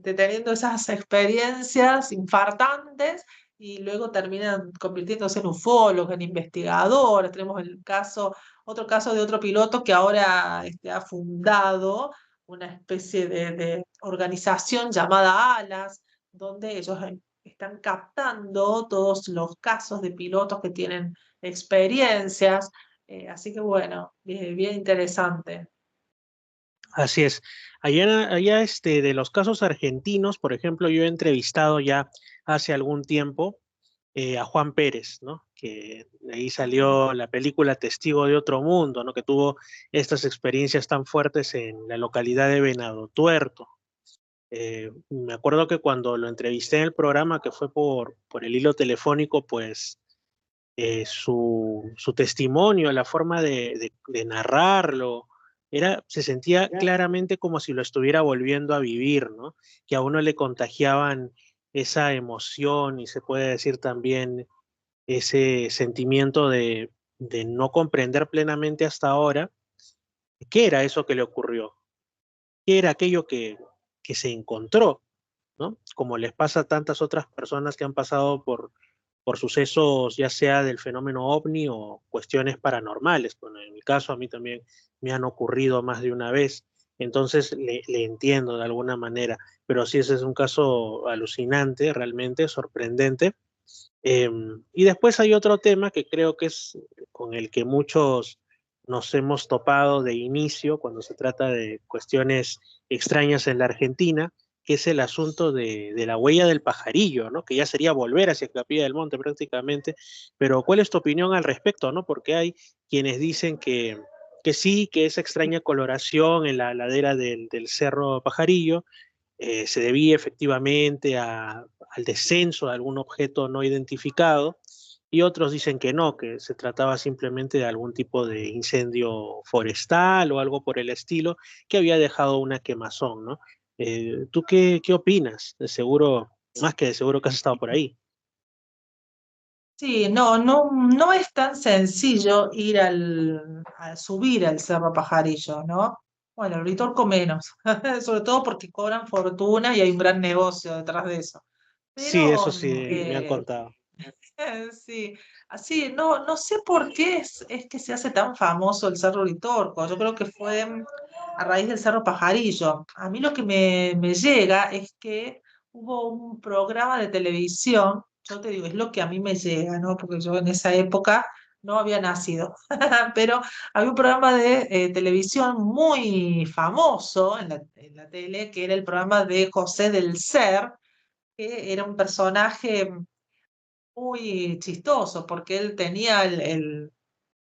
teniendo esas experiencias infartantes y luego terminan convirtiéndose en ufólogos, en investigadores. Tenemos otro caso de otro piloto que ahora ha fundado una especie de organización llamada ALAS, donde ellos están captando todos los casos de pilotos que tienen experiencias. Así que bueno, bien interesante. Así es. Allá de los casos argentinos, por ejemplo, yo he entrevistado ya hace algún tiempo a Juan Pérez, ¿no? Que de ahí Ujú. salió la película Testigo de Otro Mundo, ¿no? Que tuvo estas experiencias tan fuertes en la localidad de Venado Tuerto. Me acuerdo que cuando lo entrevisté en el programa, que fue por el hilo telefónico, pues su testimonio, la forma de narrarlo, se sentía claramente como si lo estuviera volviendo a vivir, ¿no? Que a uno le contagiaban esa emoción y se puede decir también ese sentimiento de no comprender plenamente hasta ahora qué era eso que le ocurrió, qué era aquello que se encontró, ¿no? Como les pasa a tantas otras personas que han pasado por sucesos ya sea del fenómeno ovni o cuestiones paranormales. Bueno, en mi caso a mí también me han ocurrido más de una vez, entonces le entiendo de alguna manera, pero sí ese es un caso alucinante, realmente sorprendente. Y después hay otro tema que creo que es con el que muchos nos hemos topado de inicio cuando se trata de cuestiones extrañas en la Argentina, que es el asunto de la huella del pajarillo, ¿no? Que ya sería volver hacia Capilla del Monte prácticamente. Pero ¿cuál es tu opinión al respecto, no? Porque hay quienes dicen que sí, que esa extraña coloración en la ladera del Cerro Pajarillo se debía efectivamente al descenso de algún objeto no identificado, y otros dicen que no, que se trataba simplemente de algún tipo de incendio forestal o algo por el estilo que había dejado una quemazón, ¿no? ¿Tú qué opinas? De seguro, más que de seguro que has estado por ahí. Sí, no es tan sencillo ir a subir al Cerro Pajarillo, ¿no? Bueno, el Uritorco menos, sobre todo porque cobran fortuna y hay un gran negocio detrás de eso. Sí, eso Pero sí, me han contado. sí, así, no sé por qué es que se hace tan famoso el Cerro Uritorco. Yo creo que fue a raíz del Cerro Pajarillo. A mí lo que me llega es que hubo un programa de televisión, yo te digo, es lo que a mí me llega, ¿no? Porque yo en esa época no había nacido, pero había un programa de televisión muy famoso en la tele, que era el programa de José del Ser, que era un personaje muy chistoso, porque él tenía el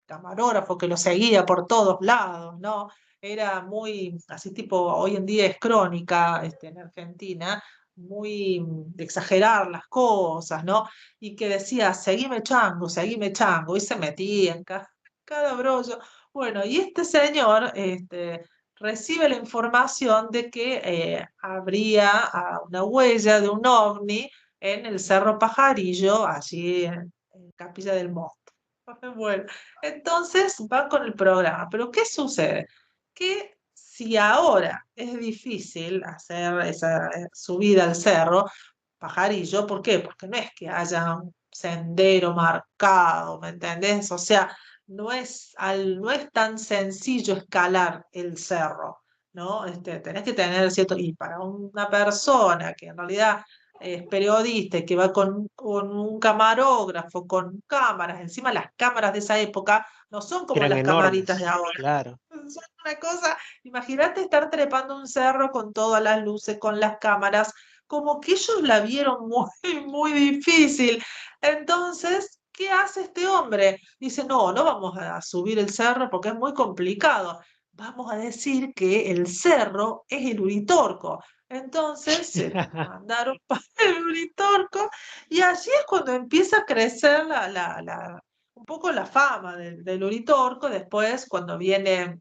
camarógrafo que lo seguía por todos lados, ¿no? Era muy, así tipo, hoy en día es crónica, en Argentina, muy de exagerar las cosas, ¿no? Y que decía, seguime chango, y se metía en cada brollo. Bueno, y este señor, recibe la información de que habría una huella de un ovni en el Cerro Pajarillo, allí en Capilla del Monte. Bueno, entonces va con el programa. Pero ¿qué sucede? Que si ahora es difícil hacer esa subida al cerro, Pajarillo, ¿por qué? Porque no es que haya un sendero marcado, ¿me entendés? O sea, no es tan sencillo escalar el cerro, ¿no? Tenés que tener cierto, y para una persona que en realidad es periodista y que va con un camarógrafo, con cámaras, encima las cámaras de esa época no son Que como eran las camaritas de enormes, ahora. claro. Son una cosa, imagínate estar trepando un cerro con todas las luces, con las cámaras, como que ellos la vieron muy, muy difícil. Entonces, ¿qué hace este hombre? Dice, no vamos a subir el cerro porque es muy complicado. Vamos a decir que el cerro es el Uritorco. Entonces se mandaron para el Uritorco y allí es cuando empieza a crecer un poco la fama del Uritorco. Después, cuando viene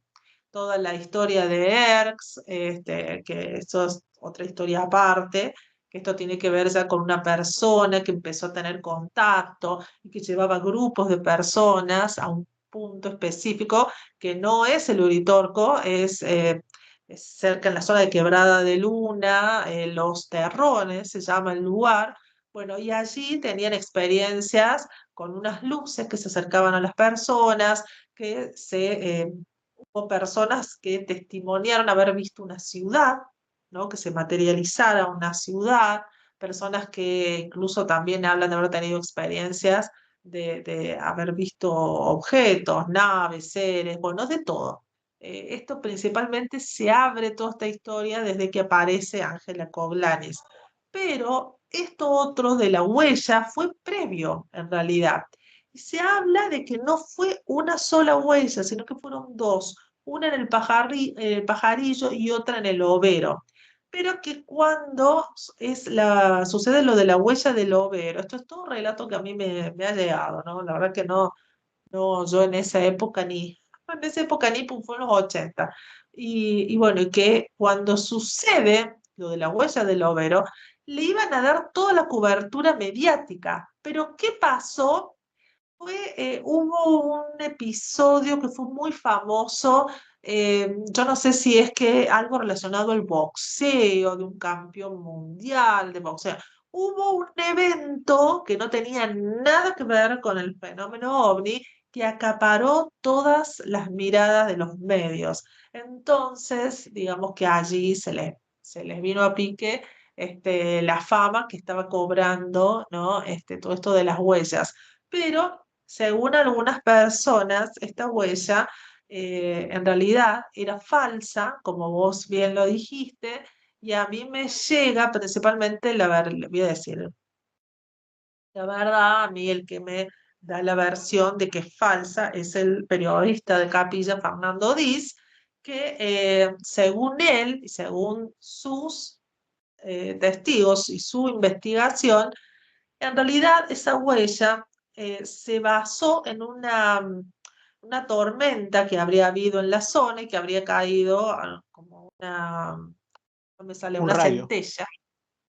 toda la historia de Erx, que eso es otra historia aparte, que esto tiene que ver ya con una persona que empezó a tener contacto y que llevaba grupos de personas a un punto específico que no es el Uritorco, es cerca en la zona de Quebrada de Luna, Los Terrones se llama el lugar. Bueno, y allí tenían experiencias con unas luces que se acercaban a las personas, que hubo personas que testimoniaron haber visto una ciudad, ¿no? Que se materializara una ciudad, personas que incluso también hablan de haber tenido experiencias de haber visto objetos, naves, seres, bueno, de todo. Esto principalmente se abre toda esta historia desde que aparece Ángela Coglanes. Pero esto otro de la huella fue previo, en realidad. Y se habla de que no fue una sola huella, sino que fueron dos, una en en el pajarillo y otra en el overo. Pero que cuando sucede lo de la huella del overo, esto es todo un relato que a mí me ha llegado, ¿no? La verdad que no, yo en esa época En esa época Nippon fue en los 80. Y bueno, y que cuando sucede lo de la huella del overo, le iban a dar toda la cobertura mediática. Pero ¿qué pasó? Hubo un episodio que fue muy famoso, yo no sé si es que algo relacionado al boxeo, de un campeón mundial de boxeo. Hubo un evento que no tenía nada que ver con el fenómeno ovni, que acaparó todas las miradas de los medios. Entonces, digamos que allí se les vino a pique la fama que estaba cobrando, ¿no? Todo esto de las huellas. Pero según algunas personas, esta huella en realidad era falsa, como vos bien lo dijiste, y a mí me llega principalmente le voy a decir, la verdad, a mí el que me da la versión de que es falsa es el periodista de Capilla, Fernando Diz, que según él y según sus testigos y su investigación, en realidad, esa huella se basó en una tormenta que habría habido en la zona y que habría caído como no me sale, Un una rayo. centella.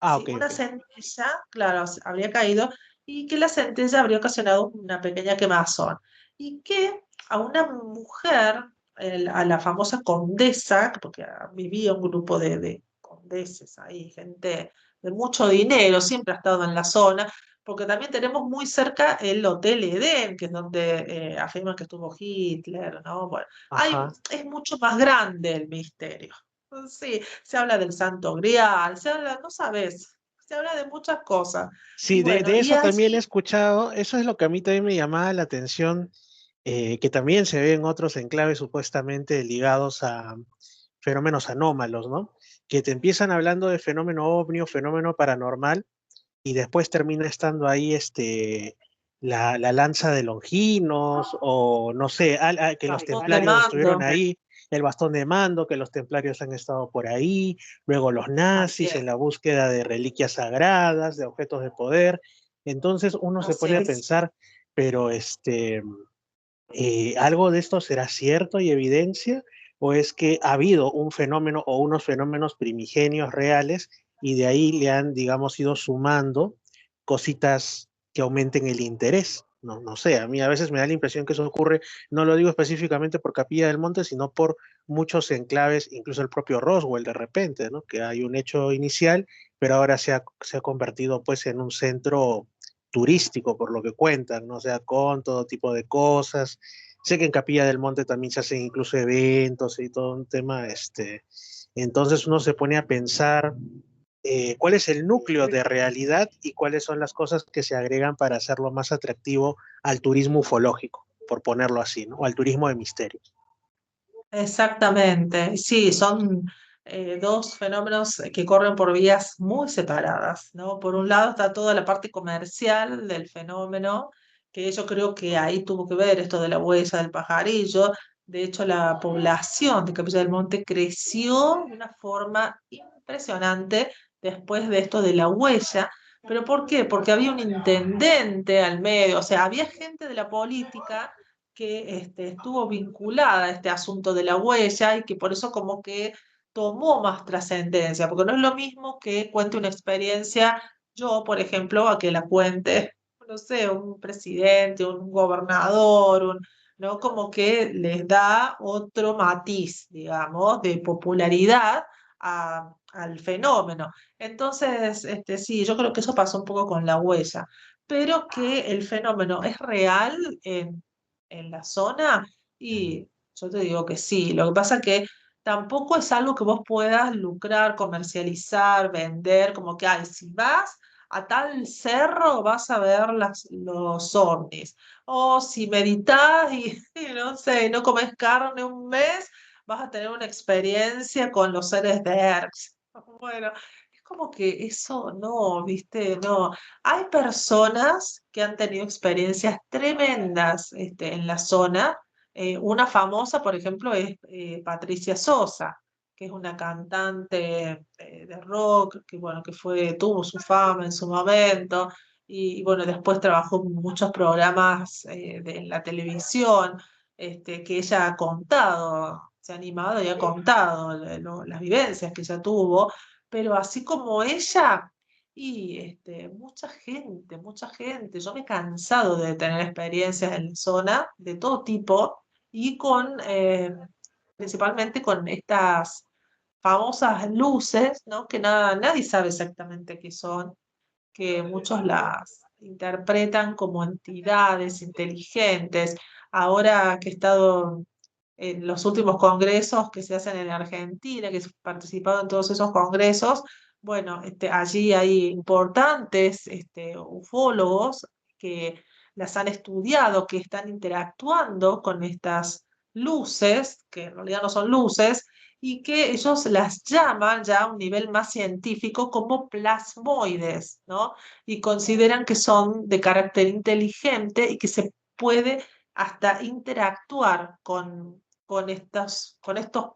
Ah, Sí, ok, una ok. centella, claro, habría caído y que la centella habría ocasionado una pequeña quemazón. Y que a una mujer, a la famosa condesa, porque vivía un grupo de condeses ahí, gente de mucho dinero, siempre ha estado en la zona, porque también tenemos muy cerca el Hotel Edén, que es donde afirman que estuvo Hitler, ¿no? Bueno, Ajá. es mucho más grande el misterio. Sí, se habla del Santo Grial, se habla, no sabes, se habla de muchas cosas. Y Sí, bueno, de y eso también he allí, escuchado, eso es lo que a mí también me llamaba la atención, que también se ve en otros enclaves supuestamente ligados a fenómenos anómalos, ¿no? Que te empiezan hablando de fenómeno ovni o fenómeno paranormal y después termina estando ahí la lanza de Longinos o no sé, que los bastón de templarios estuvieron mando, ahí, el bastón de mando, que los templarios han estado por ahí, luego los así nazis en es, la búsqueda de reliquias sagradas, de objetos de poder. Entonces uno se así pone a es. pensar, pero ¿algo de esto será cierto y evidencia? ¿O es que ha habido un fenómeno o unos fenómenos primigenios reales y de ahí le han, digamos, ido sumando cositas que aumenten el interés? No, no sé, a mí a veces me da la impresión que eso ocurre, no lo digo específicamente por Capilla del Monte, sino por muchos enclaves, incluso el propio Roswell de repente, ¿no? Que hay un hecho inicial, pero ahora se ha convertido pues en un centro turístico, por lo que cuentan, ¿no? O sea, con todo tipo de cosas. Sé que en Capilla del Monte también se hacen incluso eventos y todo un tema, entonces uno se pone a pensar cuál es el núcleo de realidad y cuáles son las cosas que se agregan para hacerlo más atractivo al turismo ufológico, por ponerlo así, ¿no? O al turismo de misterios. Exactamente, sí, son dos fenómenos que corren por vías muy separadas, ¿no? Por un lado está toda la parte comercial del fenómeno, que yo creo que ahí tuvo que ver esto de la huella del pajarillo. De hecho, la población de Capilla del Monte creció de una forma impresionante después de esto de la huella. ¿Pero por qué? Porque había un intendente al medio, o sea, había gente de la política que estuvo vinculada a este asunto de la huella y que por eso como que tomó más trascendencia, porque no es lo mismo que cuente una experiencia yo, por ejemplo, a que la cuente, no sé, un presidente, un gobernador, ¿no? Como que les da otro matiz, digamos, de popularidad al fenómeno. Entonces, sí, yo creo que eso pasó un poco con la huella, pero que el fenómeno es real en la zona y yo te digo que sí. Lo que pasa que tampoco es algo que vos puedas lucrar, comercializar, vender, como que, ay, si vas a tal cerro vas a ver los ovnis. O si meditas y no sé, no comes carne un mes, vas a tener una experiencia con los seres de Hertz. Bueno, es como que eso no, viste, no. Hay personas que han tenido experiencias tremendas en la zona. Una famosa, por ejemplo, es Patricia Sosa, que es una cantante de rock, que bueno, tuvo su fama en su momento, y bueno, después trabajó en muchos programas en la televisión. que ella ha contado, se ha animado y ha contado las vivencias que ella tuvo, pero así como ella, y mucha gente, yo me he cansado de tener experiencias en la zona de todo tipo y principalmente con estas famosas luces, ¿no? Que nadie sabe exactamente qué son, que muchos las interpretan como entidades inteligentes. Ahora que he estado en los últimos congresos que se hacen en Argentina, que he participado en todos esos congresos, bueno, allí hay importantes ufólogos que las han estudiado, que están interactuando con estas luces, que en realidad no son luces, y que ellos las llaman ya a un nivel más científico como plasmoides, ¿no? Y consideran que son de carácter inteligente y que se puede hasta interactuar con estos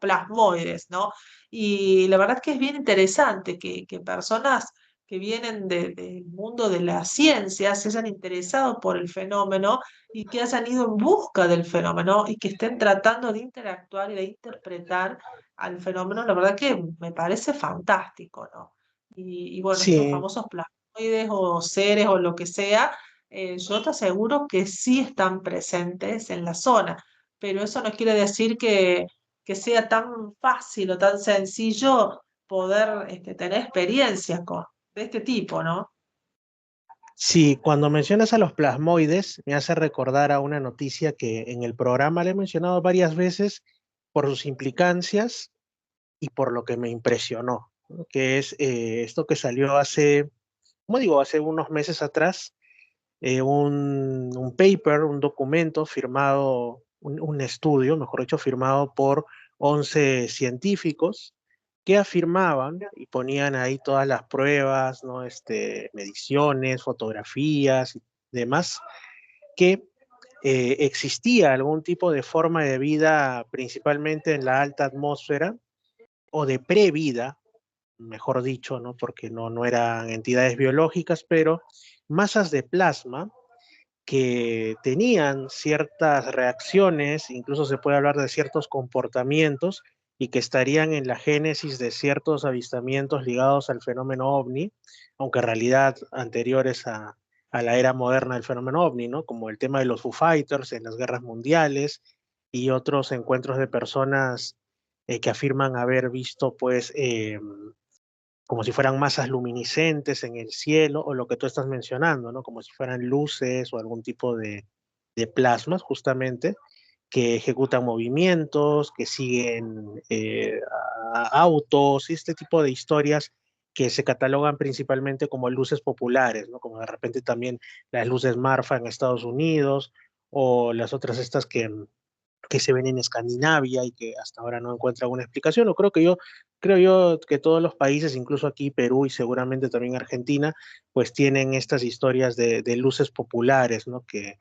plasmoides, ¿no? Y la verdad es que es bien interesante que personas que vienen del mundo de la ciencia se hayan interesado por el fenómeno y que hayan ido en busca del fenómeno y que estén tratando de interactuar y de interpretar al fenómeno, la verdad que me parece fantástico, ¿no? Y bueno, estos Sí, famosos plasmoides o seres o lo que sea, yo te aseguro que sí están presentes en la zona, pero eso no quiere decir que sea tan fácil o tan sencillo poder tener experiencias de este tipo, ¿no? sí, cuando mencionas a los plasmoides, me hace recordar a una noticia que en el programa le he mencionado varias veces por sus implicancias y por lo que me impresionó, ¿no? Que es esto que salió hace, como digo, hace unos meses atrás, un paper, un documento firmado, un estudio, mejor dicho, firmado por 11 científicos que afirmaban y ponían ahí todas las pruebas, ¿no? Mediciones, fotografías y demás, que existía algún tipo de forma de vida, principalmente en la alta atmósfera, o de previda, mejor dicho, ¿no? Porque no eran entidades biológicas, pero masas de plasma que tenían ciertas reacciones, incluso se puede hablar de ciertos comportamientos y que estarían en la génesis de ciertos avistamientos ligados al fenómeno ovni, aunque en realidad anteriores a la era moderna del fenómeno ovni, ¿no? Como el tema de los Foo Fighters en las guerras mundiales y otros encuentros de personas que afirman haber visto, pues, como si fueran masas luminiscentes en el cielo, o lo que tú estás mencionando, ¿no? Como si fueran luces o algún tipo de plasmas, justamente, que ejecutan movimientos, que siguen autos, y este tipo de historias que se catalogan principalmente como luces populares, ¿no? Como de repente también las luces Marfa en Estados Unidos, o las otras estas que se ven en Escandinavia y que hasta ahora no encuentra una explicación. O creo yo que todos los países, incluso aquí Perú y seguramente también Argentina, pues tienen estas historias de luces populares, ¿no? Que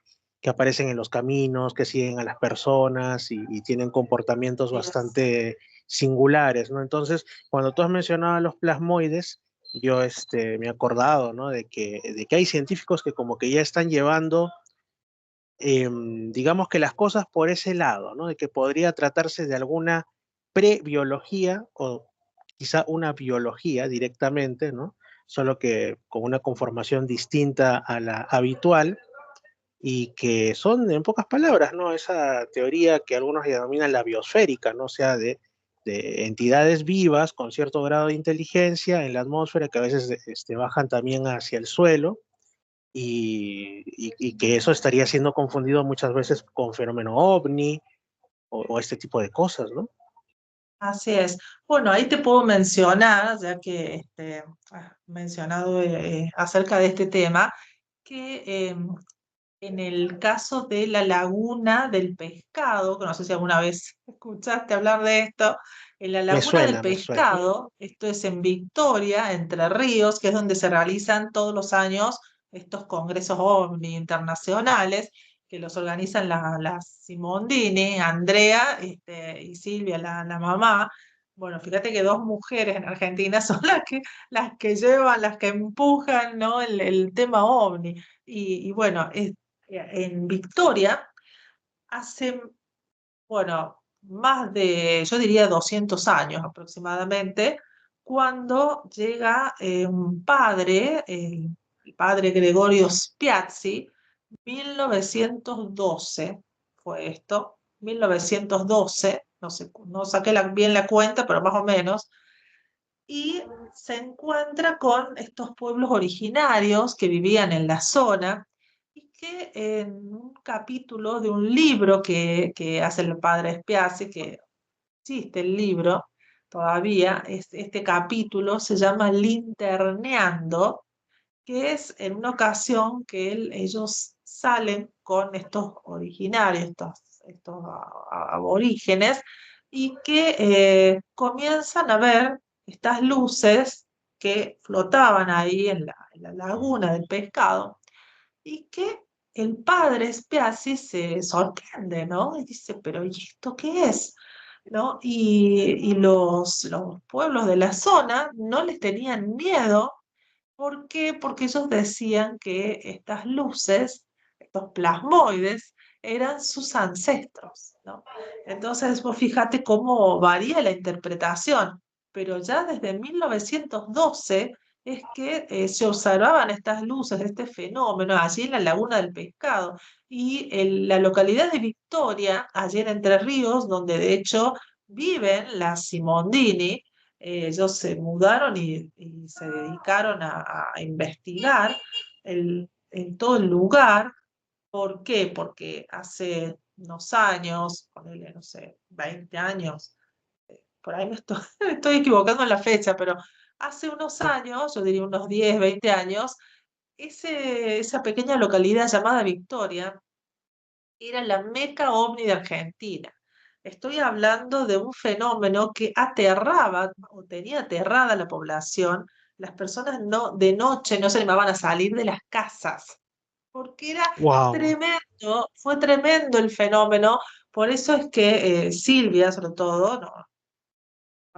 aparecen en los caminos, que siguen a las personas y tienen comportamientos Y es- bastante singulares, ¿no? Entonces, cuando tú has mencionado a los plasmoides, yo me he acordado, ¿no? De que hay científicos que como que ya están llevando digamos que las cosas por ese lado, ¿no? De que podría tratarse de alguna prebiología o quizá una biología directamente, ¿no? Solo que con una conformación distinta a la habitual y que son, en pocas palabras, ¿no? Esa teoría que algunos denominan la biosférica, ¿no? O sea, de entidades vivas con cierto grado de inteligencia en la atmósfera que a veces bajan también hacia el suelo y que eso estaría siendo confundido muchas veces con fenómeno ovni o este tipo de cosas, ¿no? Así es. Bueno, ahí te puedo mencionar, ya que has mencionado acerca de este tema, que en el caso de la laguna del pescado, que no sé si alguna vez escuchaste hablar de esto, en la Me laguna del suena, me suena. pescado, esto es en Victoria, Entre Ríos, que es donde se realizan todos los años estos congresos OVNI internacionales, que los organizan la Simondini, Andrea y Silvia, la mamá. Bueno, fíjate que dos mujeres en Argentina son las que llevan, las que empujan, ¿no? el tema OVNI. Y bueno, en Victoria hace bueno, más de, yo diría 200 años aproximadamente, cuando llega un padre, el padre Gregorio Spiazzi, 1912 fue esto, 1912, no sé, no saqué bien la cuenta, pero más o menos, y se encuentra con estos pueblos originarios que vivían en la zona y que en un capítulo de un libro que hace el padre Spiazzi, que existe el libro todavía, este capítulo se llama Linterneando, que es en una ocasión que ellos salen con estos originarios, estos aborígenes, y que comienzan a ver estas luces que flotaban ahí en la laguna del pescado, y que el padre Spiazzi se sorprende, ¿no? Y dice, pero ¿y esto qué es? ¿No? Y los pueblos de la zona no les tenían miedo. ¿Por qué? Porque ellos decían que estas luces, estos plasmoides, eran sus ancestros, ¿no? Entonces, vos fíjate cómo varía la interpretación, pero ya desde 1912 es que se observaban estas luces, este fenómeno, allí en la Laguna del Pescado. Y en la localidad de Victoria, allí en Entre Ríos, donde de hecho viven las Simondini, ellos se mudaron y se dedicaron a investigar en todo el lugar. ¿Por qué? Porque hace unos años, ponele, no sé, 20 años, por ahí me estoy, me estoy equivocando en la fecha, pero hace unos años, yo diría unos 10, 20 años, esa pequeña localidad llamada Victoria era la meca ovni de Argentina. Estoy hablando de un fenómeno que aterraba o tenía aterrada a la población. Las personas no, de noche no se animaban a salir de las casas porque era Wow. tremendo, fue tremendo el fenómeno. Por eso es que Silvia, sobre todo, no,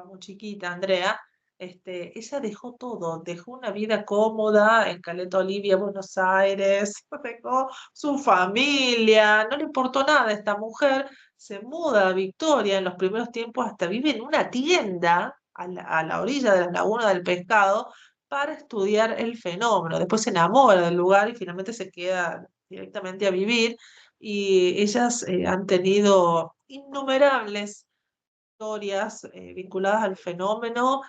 muy chiquita, Andrea, ella dejó todo, dejó una vida cómoda en Caleta Olivia, Buenos Aires, dejó su familia, no le importó nada a esta mujer, se muda a Victoria en los primeros tiempos, hasta vive en una tienda a la orilla de la Laguna del Pescado para estudiar el fenómeno. Después se enamora del lugar y finalmente se queda directamente a vivir. Y ellas han tenido innumerables historias vinculadas al fenómeno,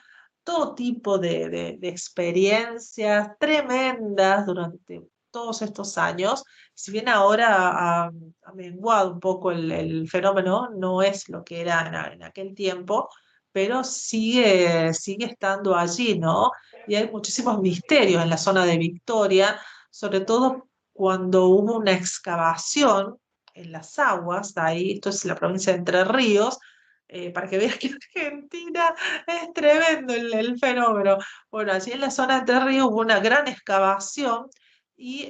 todo tipo de experiencias tremendas durante todos estos años. Si bien ahora ha menguado un poco el fenómeno, no es lo que era en aquel tiempo, pero sigue estando allí, ¿no? Y hay muchísimos misterios en la zona de Victoria, sobre todo cuando hubo una excavación en las aguas, de ahí, esto es la provincia de Entre Ríos, para que veas que en Argentina es tremendo el fenómeno. Bueno, allí en la zona de Entre Ríos hubo una gran excavación y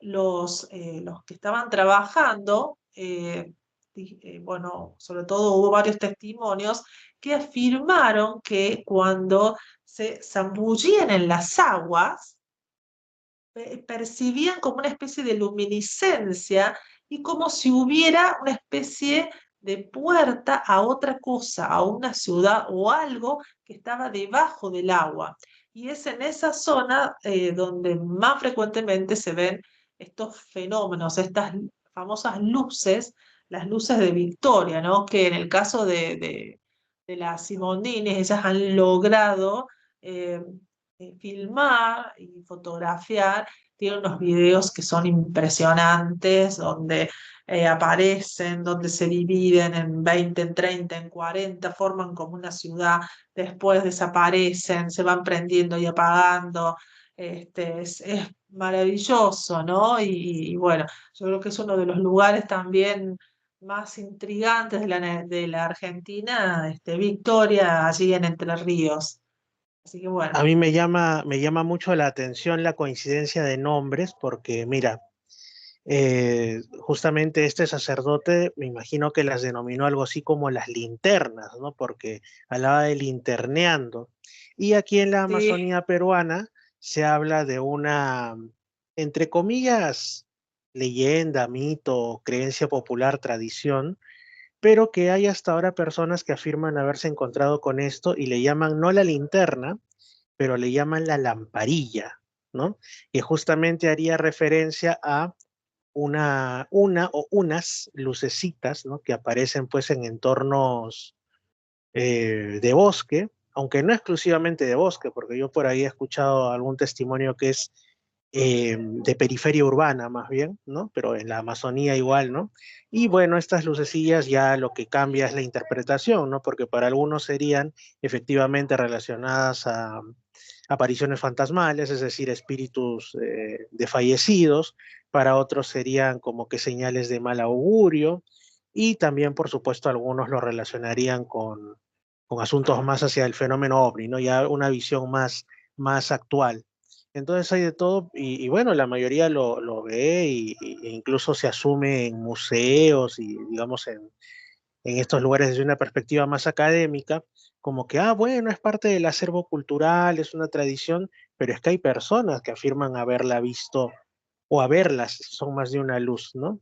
los que estaban trabajando, bueno, sobre todo hubo varios testimonios que afirmaron que cuando se zambullían en las aguas, percibían como una especie de luminiscencia y como si hubiera una especie de puerta a otra cosa, a una ciudad o algo que estaba debajo del agua. Y es en esa zona donde más frecuentemente se ven estos fenómenos, estas famosas luces, las luces de Victoria, ¿no? Que en el caso de las Simondines, ellas han logrado eh, filmar y fotografiar. Tiene unos videos que son impresionantes, donde aparecen, donde se dividen en 20, en 30, en 40, forman como una ciudad, después desaparecen, se van prendiendo y apagando. Es maravilloso, ¿no? Y bueno, yo creo que es uno de los lugares también más intrigantes de la Argentina, Victoria, allí en Entre Ríos. Así que A bueno. mí me llama mucho la atención la coincidencia de nombres porque, mira, justamente este sacerdote, me imagino que las denominó algo así como las linternas, ¿no? Porque hablaba de linterneando. Y aquí en la Sí, Amazonía peruana se habla de una, entre comillas, leyenda, mito, creencia popular, tradición, pero que hay hasta ahora personas que afirman haberse encontrado con esto y le llaman no la linterna, pero le llaman la lamparilla, ¿no? Que justamente haría referencia a una o unas lucecitas, ¿no? Que aparecen pues en entornos de bosque, aunque no exclusivamente de bosque, porque yo por ahí he escuchado algún testimonio que es de periferia urbana más bien, ¿no? Pero en la Amazonía igual, ¿no? Y bueno, estas lucecillas ya lo que cambia es la interpretación, ¿no? Porque para algunos serían efectivamente relacionadas a apariciones fantasmales, es decir, espíritus de fallecidos, para otros serían como que señales de mal augurio, y también, por supuesto, algunos lo relacionarían con asuntos más hacia el fenómeno ovni, ¿no? Ya una visión más actual. Entonces hay de todo y bueno, la mayoría lo ve e incluso se asume en museos y digamos en estos lugares desde una perspectiva más académica, como que, ah, bueno, es parte del acervo cultural, es una tradición, pero es que hay personas que afirman haberla visto o haberlas, son más de una luz, ¿no?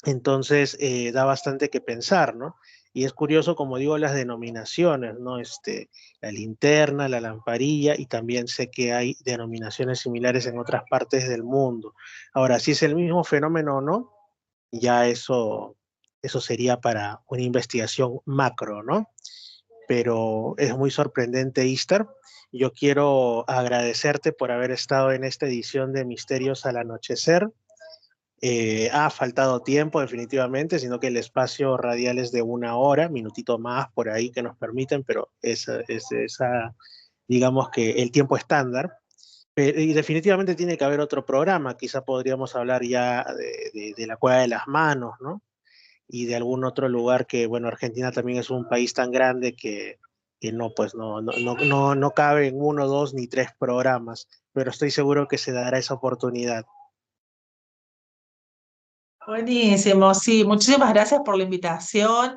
Entonces, da bastante que pensar, ¿no? Y es curioso, como digo, las denominaciones, ¿no? La linterna, la lamparilla, y también sé que hay denominaciones similares en otras partes del mundo. Ahora, si es el mismo fenómeno o no, ya eso sería para una investigación macro, ¿no? Pero es muy sorprendente, Easter. Yo quiero agradecerte por haber estado en esta edición de Misterios al Anochecer. Ha faltado tiempo definitivamente, sino que el espacio radial es de 1 hora, minutito más por ahí que nos permiten, pero esa digamos que el tiempo estándar. Y definitivamente tiene que haber otro programa, quizá podríamos hablar ya de la Cueva de las Manos, ¿no? Y de algún otro lugar que, bueno, Argentina también es un país tan grande que no, pues no cabe en 1, 2 ni 3 programas, pero estoy seguro que se dará esa oportunidad. Buenísimo, sí, muchísimas gracias por la invitación.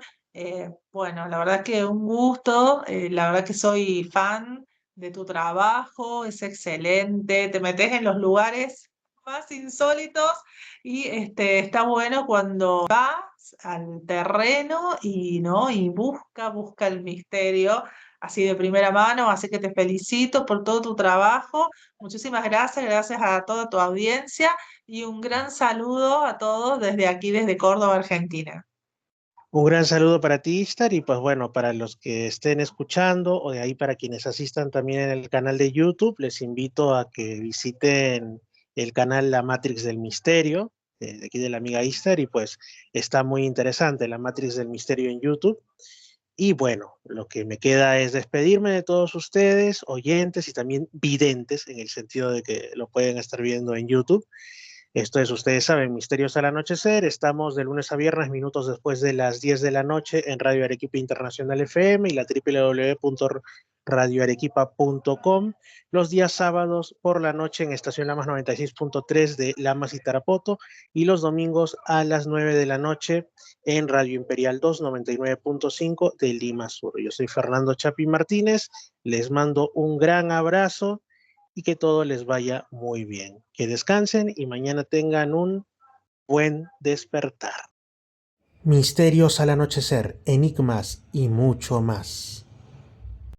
Bueno, la verdad que un gusto, la verdad que soy fan de tu trabajo, es excelente, te metes en los lugares más insólitos y está bueno cuando vas al terreno y no y busca el misterio así de primera mano, así que te felicito por todo tu trabajo. Muchísimas gracias, gracias a toda tu audiencia. Y un gran saludo a todos desde aquí, desde Córdoba, Argentina. Un gran saludo para ti, Istar, y pues bueno, para los que estén escuchando o de ahí para quienes asistan también en el canal de YouTube, les invito a que visiten el canal La Matrix del Misterio, de aquí de la amiga Istar, y pues está muy interesante La Matrix del Misterio en YouTube. Y bueno, lo que me queda es despedirme de todos ustedes, oyentes y también videntes, en el sentido de que lo pueden estar viendo en YouTube. Esto es, ustedes saben, Misterios al Anochecer. Estamos de lunes a viernes, minutos después de las 10 de la noche en Radio Arequipa Internacional FM y la www.radioarequipa.com. Los días sábados por la noche en Estación Lamas 96.3 de Lamas y Tarapoto y los domingos a las 9 de la noche en Radio Imperial 2 99.5 de Lima Sur. Yo soy Fernando Chapi Martínez. Les mando un gran abrazo y que todo les vaya muy bien. Que descansen y mañana tengan un buen despertar. Misterios al anochecer, enigmas y mucho más.